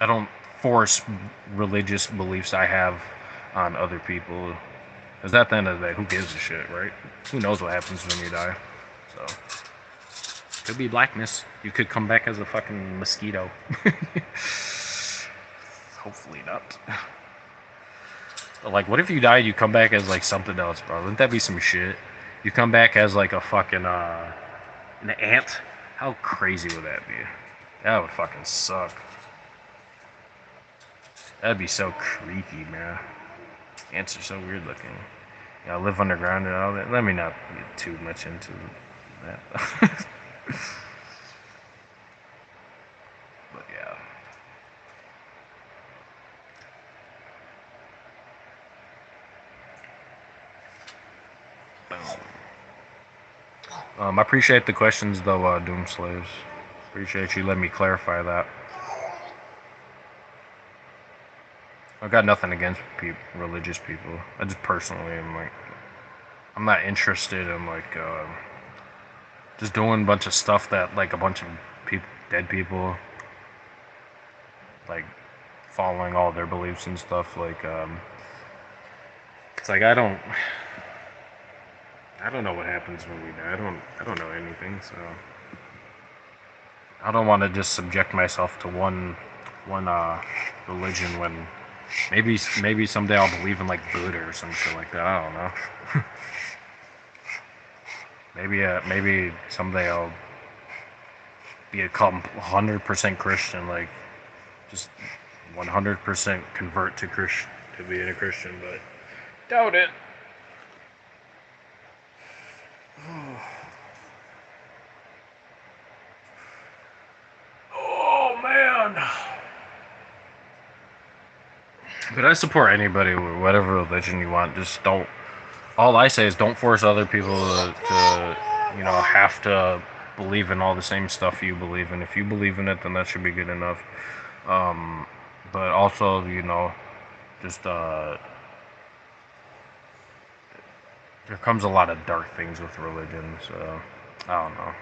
S2: I don't force religious beliefs I have on other people. Because at the end of the day, who gives a shit, right? Who knows what happens when you die? So, could be blackness. You could come back as a fucking mosquito. Hopefully not. But like, what if you died? You come back as like something else, bro? Wouldn't that be some shit? You come back as like a fucking an ant. How crazy would that be? That would fucking suck. That'd be so creepy, man. Ants are so weird looking. Yeah, I live underground and all that. Let me not get too much into that. But yeah. Boom. I appreciate the questions though, Doom Slaves. Appreciate you letting me clarify that. I've got nothing against religious people. I just personally am like, I'm not interested in like just doing a bunch of stuff that like a bunch of people, dead people, like following all their beliefs and stuff. Like, it's like I don't know what happens when we die. I don't know anything, so I don't want to just subject myself to one religion when maybe someday I'll believe in like Buddha or some shit like that. I don't know. Maybe someday I'll become 100% Christian, like just 100% convert to being a Christian, but doubt it. Oh man. But I support anybody, whatever religion you want. Just don't. All I say is don't force other people to have to believe in all the same stuff you believe in. If you believe in it, then that should be good enough. Um, but also, just there comes a lot of dark things with religion. So I don't know.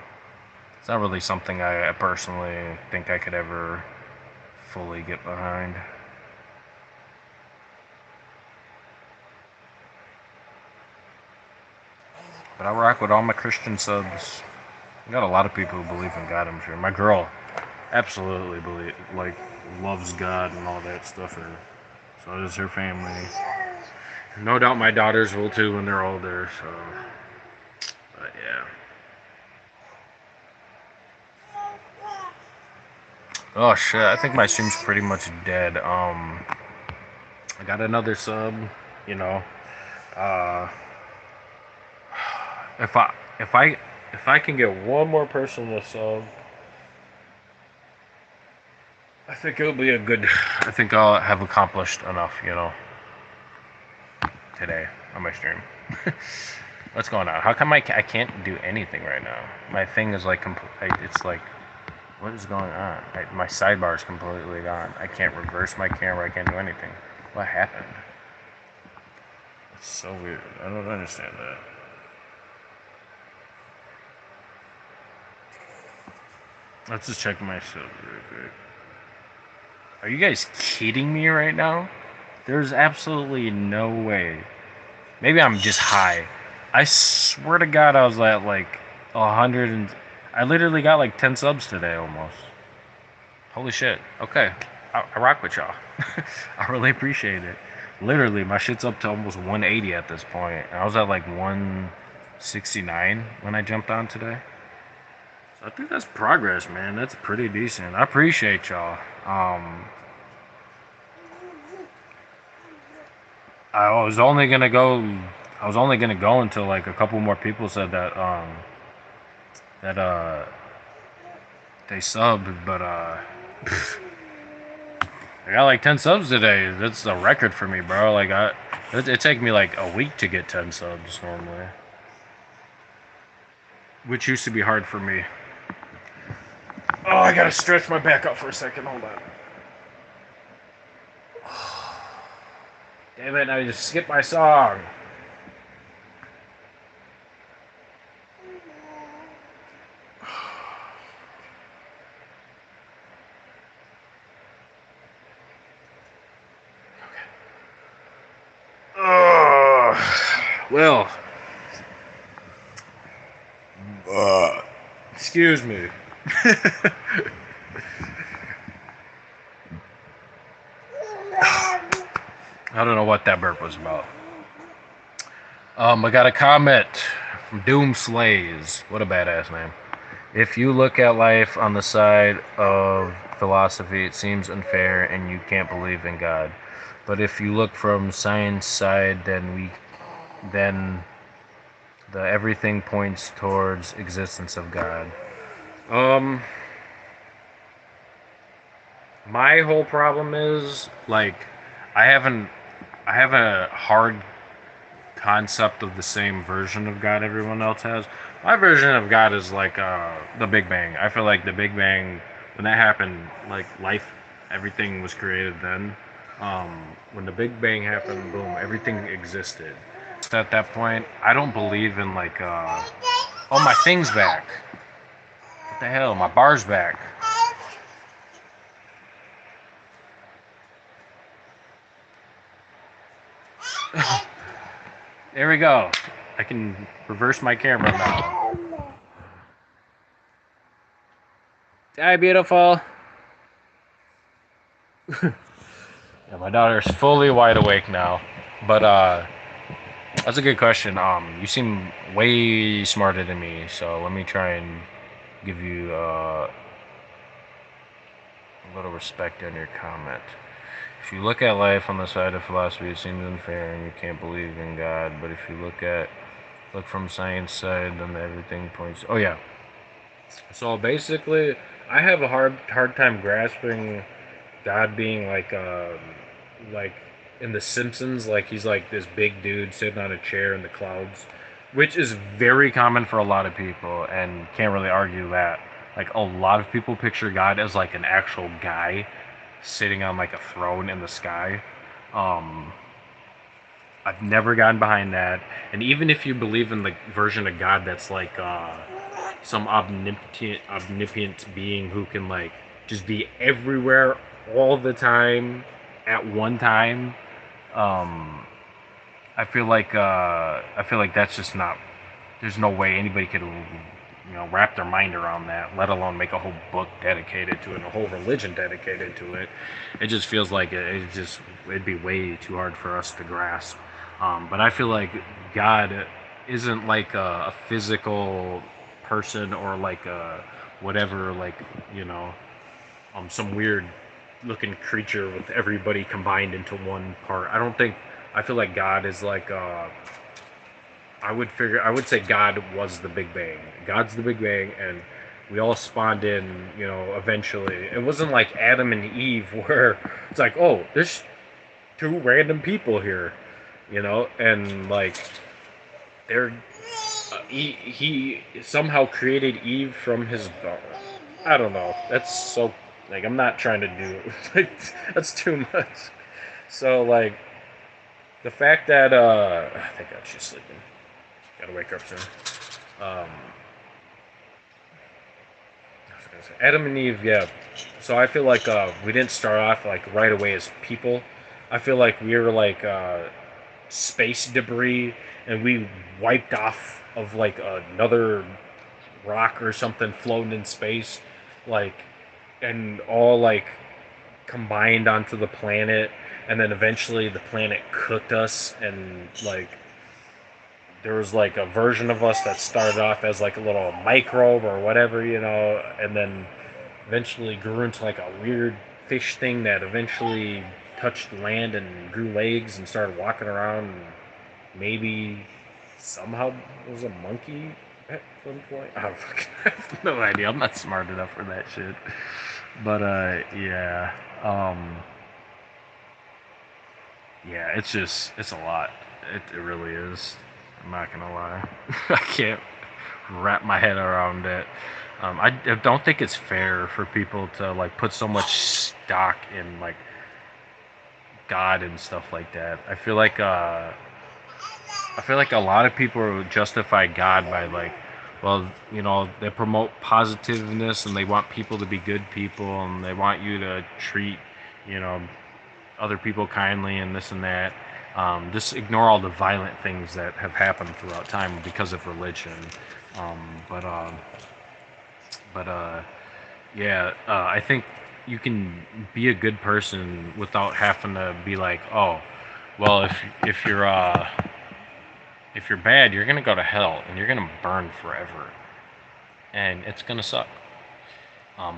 S2: It's not really something I personally think I could ever fully get behind. But I rock with all my Christian subs. I got a lot of people who believe in God, I'm sure. My girl absolutely loves God and all that stuff, and so does her family. No doubt my daughters will too when they're older, so. But yeah. Oh shit, I think my stream's pretty much dead. I got another sub, you know. Uh, if I if I if I can get one more person to sub, I think it'll be a good. I think I'll have accomplished enough, today on my stream. What's going on? How come I can't do anything right now? My thing is like it's like, what is going on? My sidebar is completely gone. I can't reverse my camera. I can't do anything. What happened? It's so weird. I don't understand that. Let's just check my sub real quick. Are you guys kidding me right now? There's absolutely no way. Maybe I'm just high. I swear to God, I was at like 100 and I literally got like 10 subs today almost. Holy shit. Okay. I rock with y'all. I really appreciate it. Literally, my shit's up to almost 180 at this point. I was at like 169 when I jumped on today. So I think that's progress, man. That's pretty decent. I appreciate y'all. I was only gonna go. I was only gonna go until like a couple more people said that they subbed, but I got like 10 subs today. That's a record for me, bro. Like it take me like a week to get 10 subs normally, which used to be hard for me. Oh, I gotta stretch my back out for a second. Hold on. Damn it! I just skipped my song. Well, excuse me. I don't know what that burp was about. I got a comment from Doom Slays. What a badass name. If you look at life on the side of philosophy, it seems unfair and you can't believe in God. But if you look from science side, then the everything points towards existence of God. Um, my whole problem is like I haven't I have a hard concept of the same version of God everyone else has. My version of God is like the Big Bang. I feel like the Big Bang, when that happened, like life, everything was created then. When the Big Bang happened, boom, everything existed. At that point, I don't believe in like, oh, my thing's back. What the hell? My bar's back. There we go. I can reverse my camera now. Hi, beautiful. Yeah, my daughter's fully wide awake now. But that's a good question. You seem way smarter than me, so let me try and give you a little respect on your comment. If you look at life on the side of philosophy, it seems unfair and you can't believe in God. But if you look from science side, then everything points. Oh yeah. So basically, I have a hard time grasping God being like in The Simpsons, like he's like this big dude sitting on a chair in the clouds, which is very common for a lot of people, and can't really argue that. Like a lot of people picture God as like an actual guy sitting on like a throne in the sky. Um, I've never gotten behind that, and even if you believe in the version of God that's like some omnipotent being who can like just be everywhere all the time at one time. Um, I feel like that's just not. There's no way anybody could wrap their mind around that, let alone make a whole book dedicated to it, and a whole religion dedicated to it. It just feels like it'd be way too hard for us to grasp. But I feel like God isn't like a physical person or like a whatever, like you know, some weird looking creature with everybody combined into one part. I don't think. I feel like God is like I would say God was the Big Bang. God's the Big Bang, and we all spawned in, eventually. It wasn't like Adam and Eve where it's like, oh, there's two random people here, and like they're he somehow created Eve from his bone. I don't know. That's so like I'm not trying to do like that's too much. So like the fact that I think she's sleeping. Gotta wake up soon. Um, Adam and Eve, yeah. So I feel like we didn't start off like right away as people. I feel like we were like space debris, and we wiped off of like another rock or something floating in space, like, and all like combined onto the planet, and then eventually the planet cooked us, and like there was like a version of us that started off as like a little microbe or whatever, and then eventually grew into like a weird fish thing that eventually touched land and grew legs and started walking around. And maybe somehow was a monkey at one point. I have no idea. I'm not smart enough for that shit. But yeah, yeah. It's a lot. It really is. I'm not gonna lie. I can't wrap my head around it. I don't think it's fair for people to like put so much stock in like God and stuff like that. I feel like a lot of people justify God by like, well, they promote positiveness and they want people to be good people and they want you to treat, you know, other people kindly and this and that. Just ignore all the violent things that have happened throughout time because of religion. Um, but uh, but yeah, I think you can be a good person without having to be like, oh, well, if you're bad, you're gonna go to hell and you're gonna burn forever, and it's gonna suck.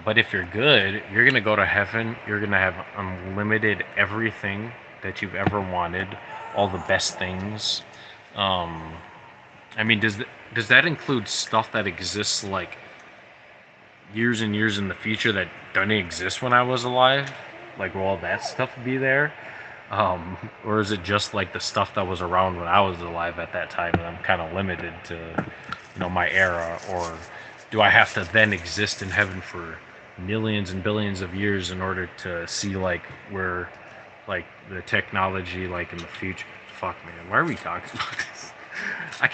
S2: But if you're good, you're gonna go to heaven. You're gonna have unlimited everything that you've ever wanted, all the best things. Um, I mean, does that include stuff that exists like years and years in the future that doesn't exist when I was alive? Like, will all that stuff be there? Or is it just like the stuff that was around when I was alive at that time, and I'm kind of limited to, my era? Or do I have to then exist in heaven for millions and billions of years in order to see like where like the technology like in the future? Fuck man, why are we talking about this? I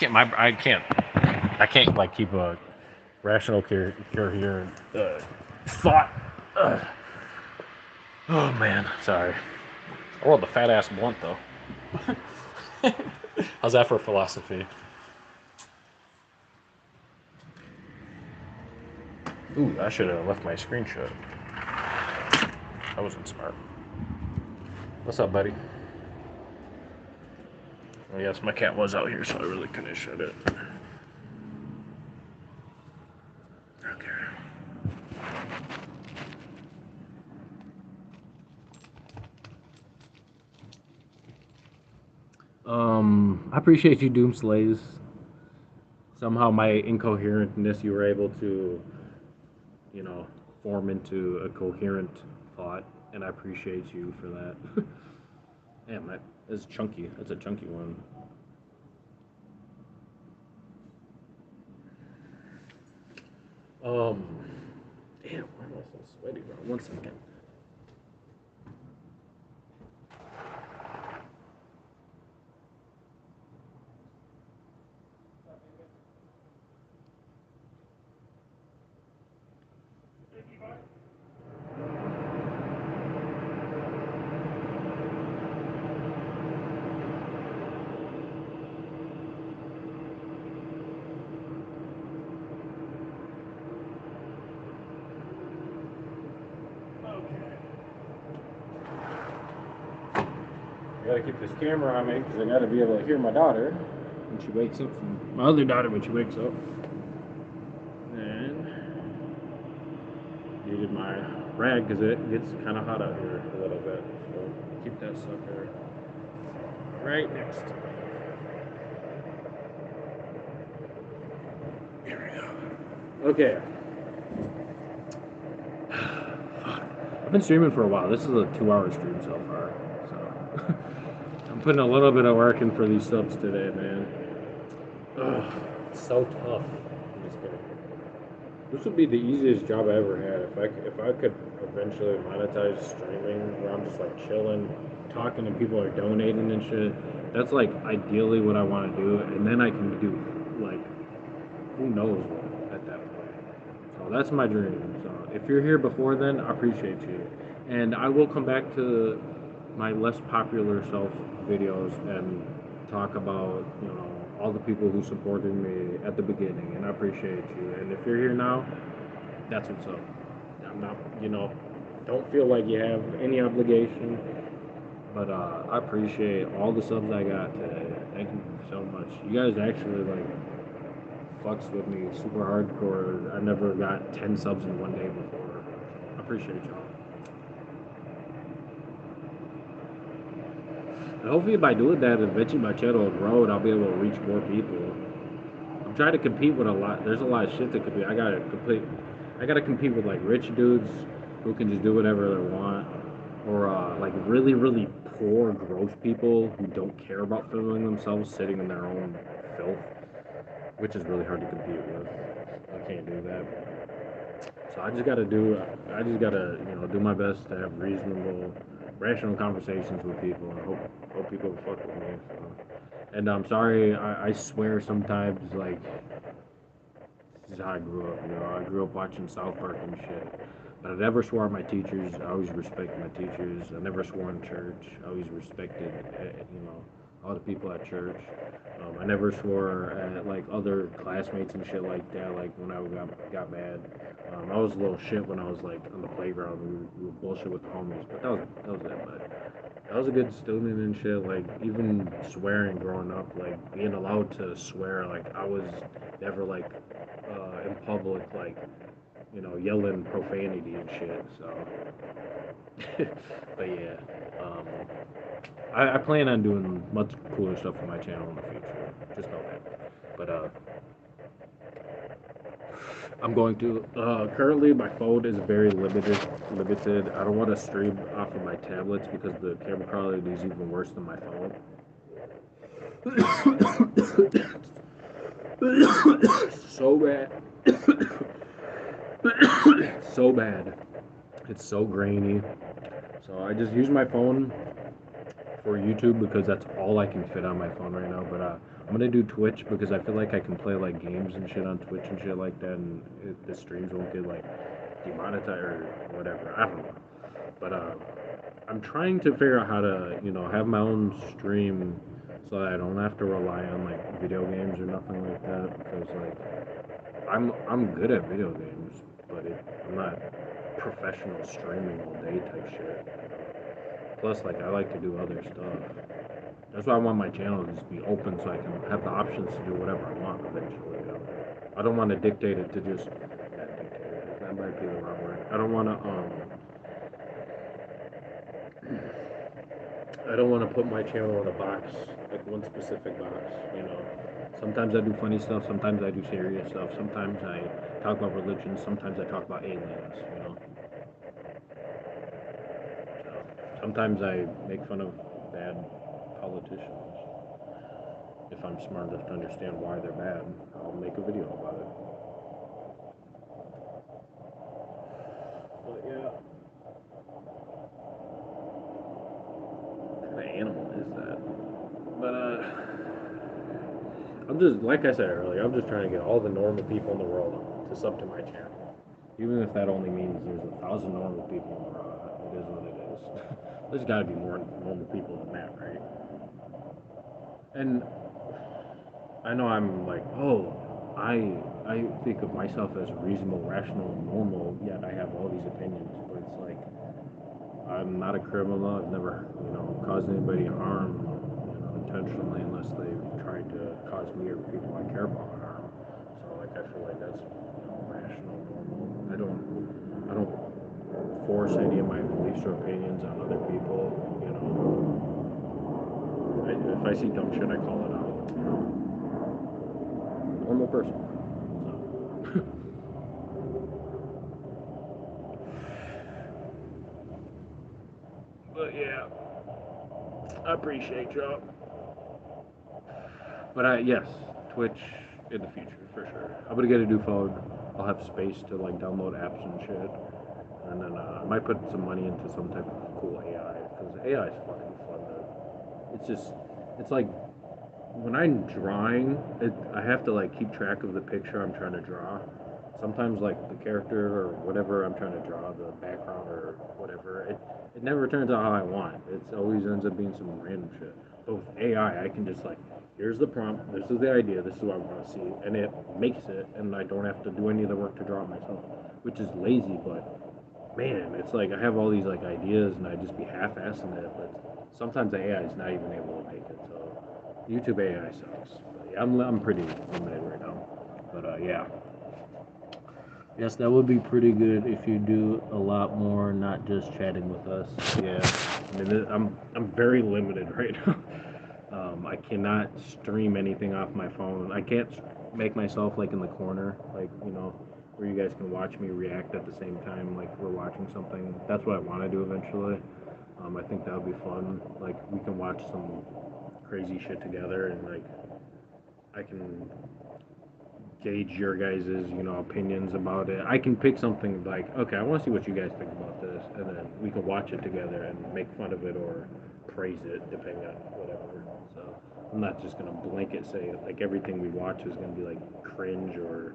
S2: can't like keep a rational coherent thought. Ugh. Oh man, sorry. I rolled the fat ass blunt though. How's that for philosophy? Ooh, I should have left my screenshot. That wasn't smart. What's up, buddy? I guess my cat was out here, so I really couldn't shut it. Okay. I appreciate you, Doom Slays. Somehow my incoherentness, you were able to, you know, form into a coherent thought, and I appreciate you for that. Damn, that's chunky. That's a chunky one. Um, damn, why am I so sweaty, bro? 1 second. I gotta keep this camera on me because I gotta be able to hear my daughter when she wakes up. My other daughter when she wakes up. And needed my rag because it gets kind of hot out here a little bit. So keep that sucker right next to me. Here we go. Okay. I've been streaming for a while. This is a 2-hour stream so far. So I'm putting a little bit of work in for these subs today, man. Ugh, it's so tough. I'm just kidding. This would be the easiest job I ever had. If I could eventually monetize streaming, where I'm just like chilling, talking, and people are donating and shit. That's like ideally what I want to do, and then I can do like who knows what at that point. So that's my dream. So if you're here before then, I appreciate you, and I will come back to my less popular self videos and talk about all the people who supported me at the beginning, and I appreciate you. And if you're here now, that's what's up. I'm not, don't feel like you have any obligation, but I appreciate all the subs I got today. Thank you so much. You guys actually like fucks with me super hardcore. I never got 10 subs in one day before. I appreciate y'all. And hopefully by doing that, eventually my channel will grow and I'll be able to reach more people. I'm trying to compete with a lot. There's a lot of shit to compete. I gotta compete with like rich dudes who can just do whatever they want, or like really really poor gross people who don't care about filming themselves sitting in their own filth, which is really hard to compete with. I can't do that. So I just gotta do my best to have reasonable, rational conversations with people, and hope people fuck with me. So. And I'm sorry, I swear sometimes like this is how I grew up. I grew up watching South Park and shit. But I never swore at my teachers. I always respected my teachers. I never swore in church. I always respected, all the people at church. I never swore at like other classmates and shit like that. Like when I got mad, I was a little shit when I was like on the playground. We would bullshit with the homies, but that was it. But I was a good student and shit. Like even swearing growing up, like being allowed to swear. Like I was never like in public, like yelling profanity and shit. So, but yeah, um, I plan on doing much cooler stuff for my channel in the future. Just know that. But I'm going to. Currently, my phone is very limited. Limited. I don't want to stream off of my tablets because the camera quality is even worse than my phone. So bad. So bad. It's so grainy. So I just use my phone for YouTube because that's all I can fit on my phone right now. But I'm gonna do Twitch because I feel like I can play like games and shit on Twitch and shit like that, and the streams won't get like demonetized or whatever. I don't know. But I'm trying to figure out how to have my own stream so that I don't have to rely on like video games or nothing like that because like I'm good at video games, but I'm not professional streaming all day type shit. Plus, like I like to do other stuff. That's why I want my channel to just be open so I can have the options to do whatever I want eventually. I don't want to dictate it to just not dictate it. That might be the wrong word. I don't want to put my channel in a box, like one specific box. Sometimes I do funny stuff, sometimes I do serious stuff, sometimes I talk about religion, sometimes I talk about aliens. So sometimes I make fun of bad politicians. If I'm smart enough to understand why they're bad, I'll make a video about it. But yeah, what kind of animal is that? But I'm just like I said earlier, I'm just trying to get all the normal people in the world to sub to my channel. Even if that only means there's 1,000 normal people in the world, it is what it is. There's got to be more normal people than that, right? And I know I'm like, oh, I think of myself as reasonable, rational, and normal, yet I have all these opinions. But it's like I'm not a criminal. I've never, caused anybody harm, intentionally, unless they've tried to cause me or people I care about harm. So like I feel like that's rational, normal. I don't force any of my beliefs or opinions on other people. If I see dumb shit, I call it out. Normal person. So. But yeah, I appreciate y'all. But yes, Twitch in the future for sure. I'm gonna get a new phone. I'll have space to like download apps and shit, and then I might put some money into some type of cool AI because AI is fucking fun. It's like when I'm drawing, I have to like keep track of the picture I'm trying to draw. Sometimes like the character or whatever I'm trying to draw, the background or whatever, it never turns out how I want. It always ends up being some random shit. But with AI, I can just like, here's the prompt, this is the idea, this is what I want to see, and it makes it, and I don't have to do any of the work to draw it myself, which is lazy. But man, it's like I have all these like ideas, and I just be half-assing it, but sometimes the AI is not even able to make it. So YouTube AI sucks. But yeah, I'm pretty limited right now. But yeah. Yes, that would be pretty good if you do a lot more, not just chatting with us. Yeah, I mean, I'm very limited right now. I cannot stream anything off my phone. I can't make myself like in the corner, like where you guys can watch me react at the same time, like we're watching something. That's what I want to do eventually. I think that would be fun. Like we can watch some crazy shit together, and like I can gauge your guys' opinions about it. I can pick something like, okay, I want to see what you guys think about this, and then we can watch it together and make fun of it or praise it, depending on whatever. So I'm not just gonna blanket say like everything we watch is gonna be like cringe or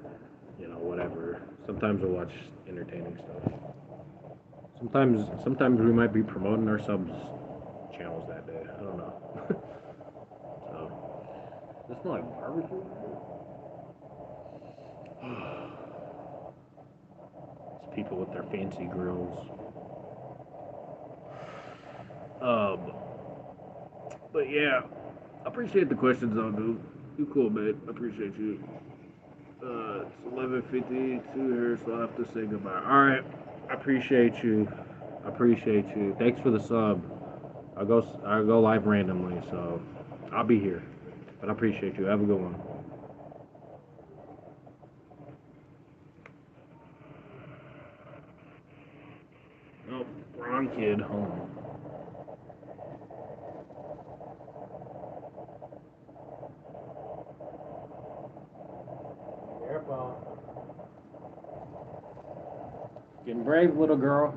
S2: whatever. Sometimes we'll watch entertaining stuff. Sometimes we might be promoting our subs channels that day. I don't know. So does it smell like barbecue? It's people with their fancy grills. Um, but yeah, I appreciate the questions though, dude. You cool, man. I appreciate you. It's 11:52 here, so I have to say goodbye. All right, I appreciate you. I appreciate you. Thanks for the sub. I'll go live randomly, so I'll be here. But I appreciate you. Have a good one. kid home.
S3: Careful.
S2: Getting brave, little girl.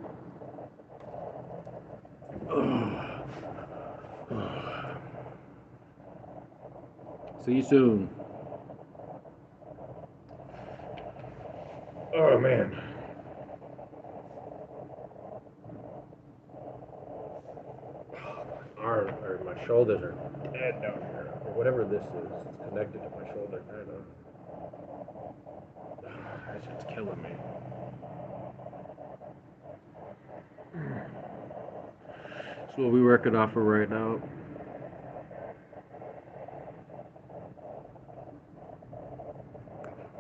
S2: See you soon. Oh man. Or my shoulders are dead down here. Or whatever this is, it's connected to my shoulder, kind of. That shit's killing me. That's what we working off of right now.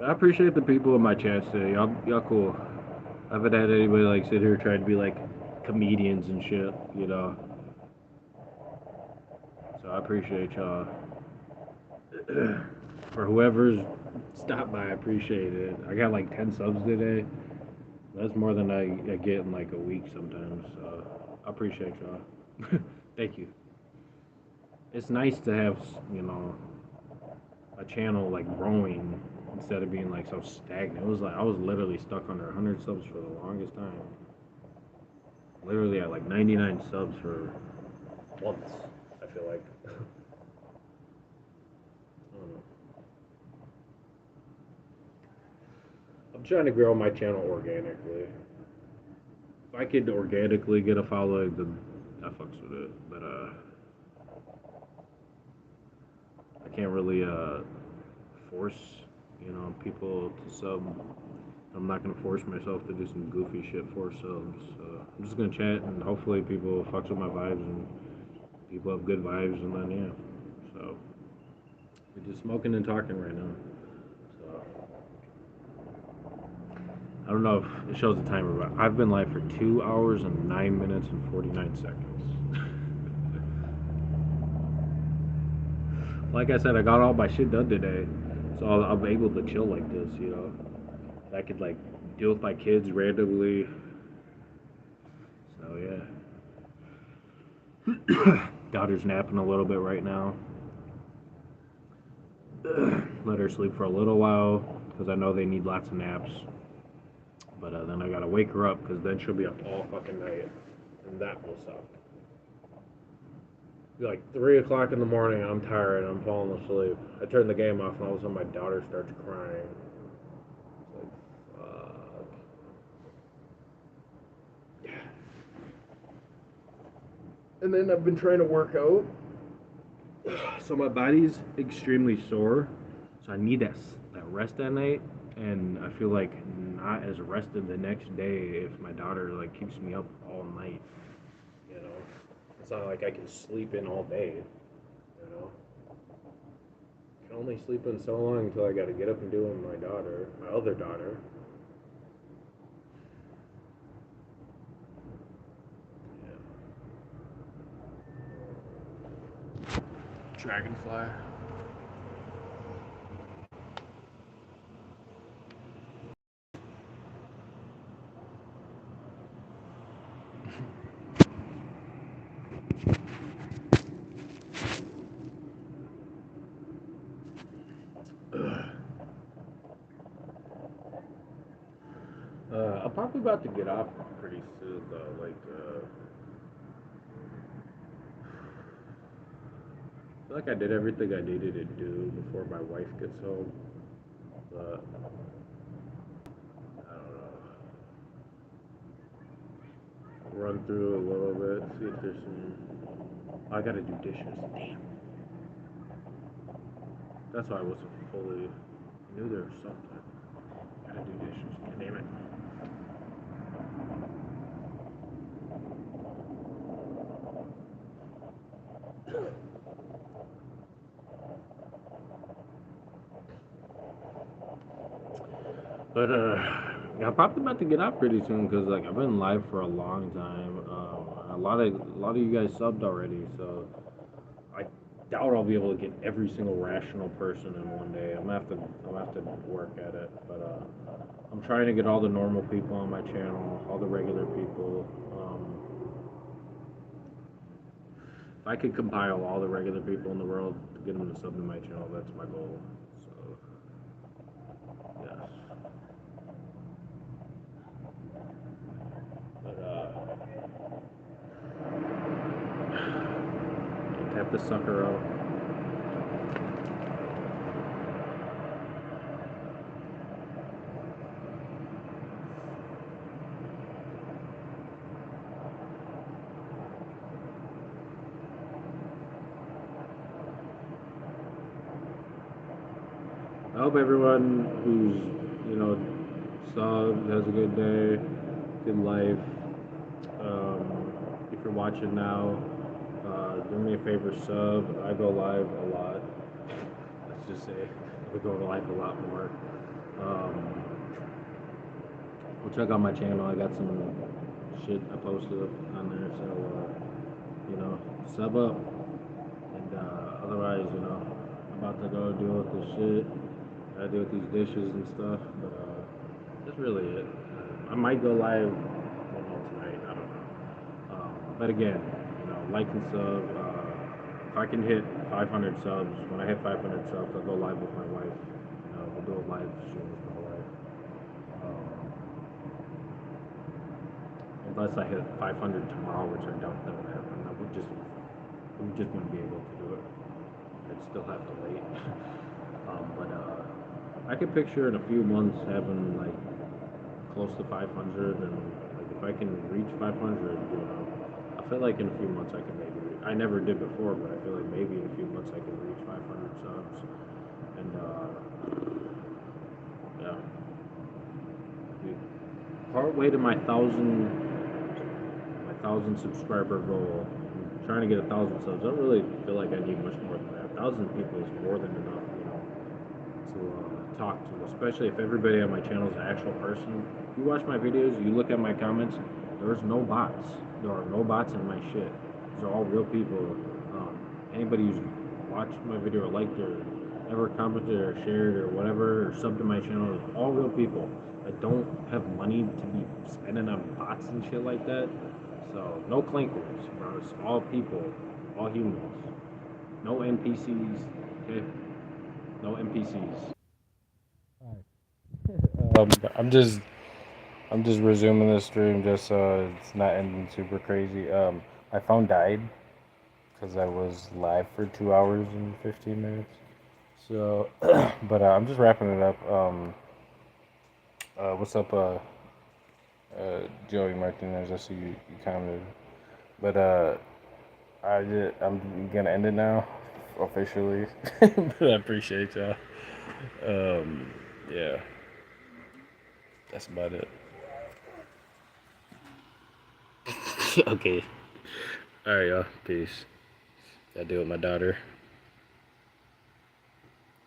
S2: I appreciate the people in my chat today. Y'all cool. I haven't had anybody like sit here trying to be like comedians and shit, you know. So I appreciate y'all. For whoever's stopped by, I appreciate it. I got like 10 subs today. That's more than I get in like a week sometimes. So I appreciate y'all. Thank you. It's nice to have, you know, a channel like growing instead of being like so stagnant. It was like I was literally stuck under 100 subs for the longest time. Literally at like 99 subs for months, I feel like. I don't know. I'm trying to grow my channel organically. If I could organically get a following, then I fucks with it. But I can't really force, you know, people to sub. I'm not gonna force myself to do some goofy shit for subs. I'm just gonna chat and hopefully people fucks with my vibes and people have good vibes and then yeah. So we're just smoking and talking right now. So I don't know if it shows the timer, but I've been live for 2 hours and 9 minutes and 49 seconds. Like I said, I got all my shit done today, so I'm able to chill like this, you know. I could like deal with my kids randomly. So yeah. Daughter's napping a little bit right now. Let her sleep for a little while because I know they need lots of naps. But then I gotta wake her up because then she'll be up all fucking night, and that will suck. Be like 3 o'clock in the morning, I'm tired, I'm falling asleep. I turn the game off, and all of a sudden my daughter starts crying. It's like, fuck. And then I've been trying to work out, so my body's extremely sore. So I need that rest at night, and I feel like not as rested the next day if my daughter like keeps me up all night. You know, it's not like I can sleep in all day. You know, I can only sleep in so long until I got to get up and do it with my other daughter. Yeah. Dragonfly. I'm probably about to get off pretty soon though. I feel like I did everything I needed to do before my wife gets home. But I don't know. Run through a little bit, see if there's some. I gotta do dishes. Damn. That's why I wasn't fully. I knew there was something. Gotta do dishes. Damn it. But yeah, I'm probably about to get out pretty soon because like I've been live for a long time. A lot of you guys subbed already, so I doubt I'll be able to get every single rational person in one day. I'm gonna have to work at it, but I'm trying to get all the normal people on my channel, all the regular people. if I could compile all the regular people in the world to get them to sub to my channel, that's my goal. So yes, but tap this sucker out. I hope everyone who's subbed has a good day, good life. If you're watching now, do me a favor, sub. I go live a lot. Let's just say we go live a lot more. Um, Well, check out my channel. I got some shit I posted on there. So, sub up. And otherwise, I'm about to go deal with this shit. I deal with these dishes and stuff. But that's really it. I might go live, tonight. I don't know. But again, like and sub. If I can hit 500 subs, when I hit 500 subs, I'll go live with my wife. We'll do a live stream with my wife. Um, Unless I hit 500 tomorrow, which I don't know that happen. We just wouldn't be able to do it. I'd still have to wait. But I could picture in a few months having like close to 500, and like if I can reach 500, I feel like in a few months I can maybe. I never did before, but I feel like maybe in a few months I can reach 500 subs, and yeah, dude, part way to my thousand subscriber goal. I'm trying to get 1,000 subs. I don't really feel like I need much more than that. 1,000 people is more than enough, to talk to. Especially if everybody on my channel is an actual person. If you watch my videos, you look at my comments. There's no bots. There are no bots in my shit. These are all real people. Anybody who's watched my video or liked or ever commented or shared or whatever or subbed to my channel is all real people. I don't have money to be spending on bots and shit like that. So no clankers, bro. It's all people, all humans. No NPCs. Okay. No NPCs. I'm just resuming the stream just so it's not ending super crazy. My phone died because I was live for 2 hours and 15 minutes. So, but I'm just wrapping it up. What's up, Joey Martinez? I see you commented, but I'm gonna end it now officially. But I appreciate y'all. Yeah, that's about it. Okay. All right, y'all. Peace. Gotta deal with my daughter.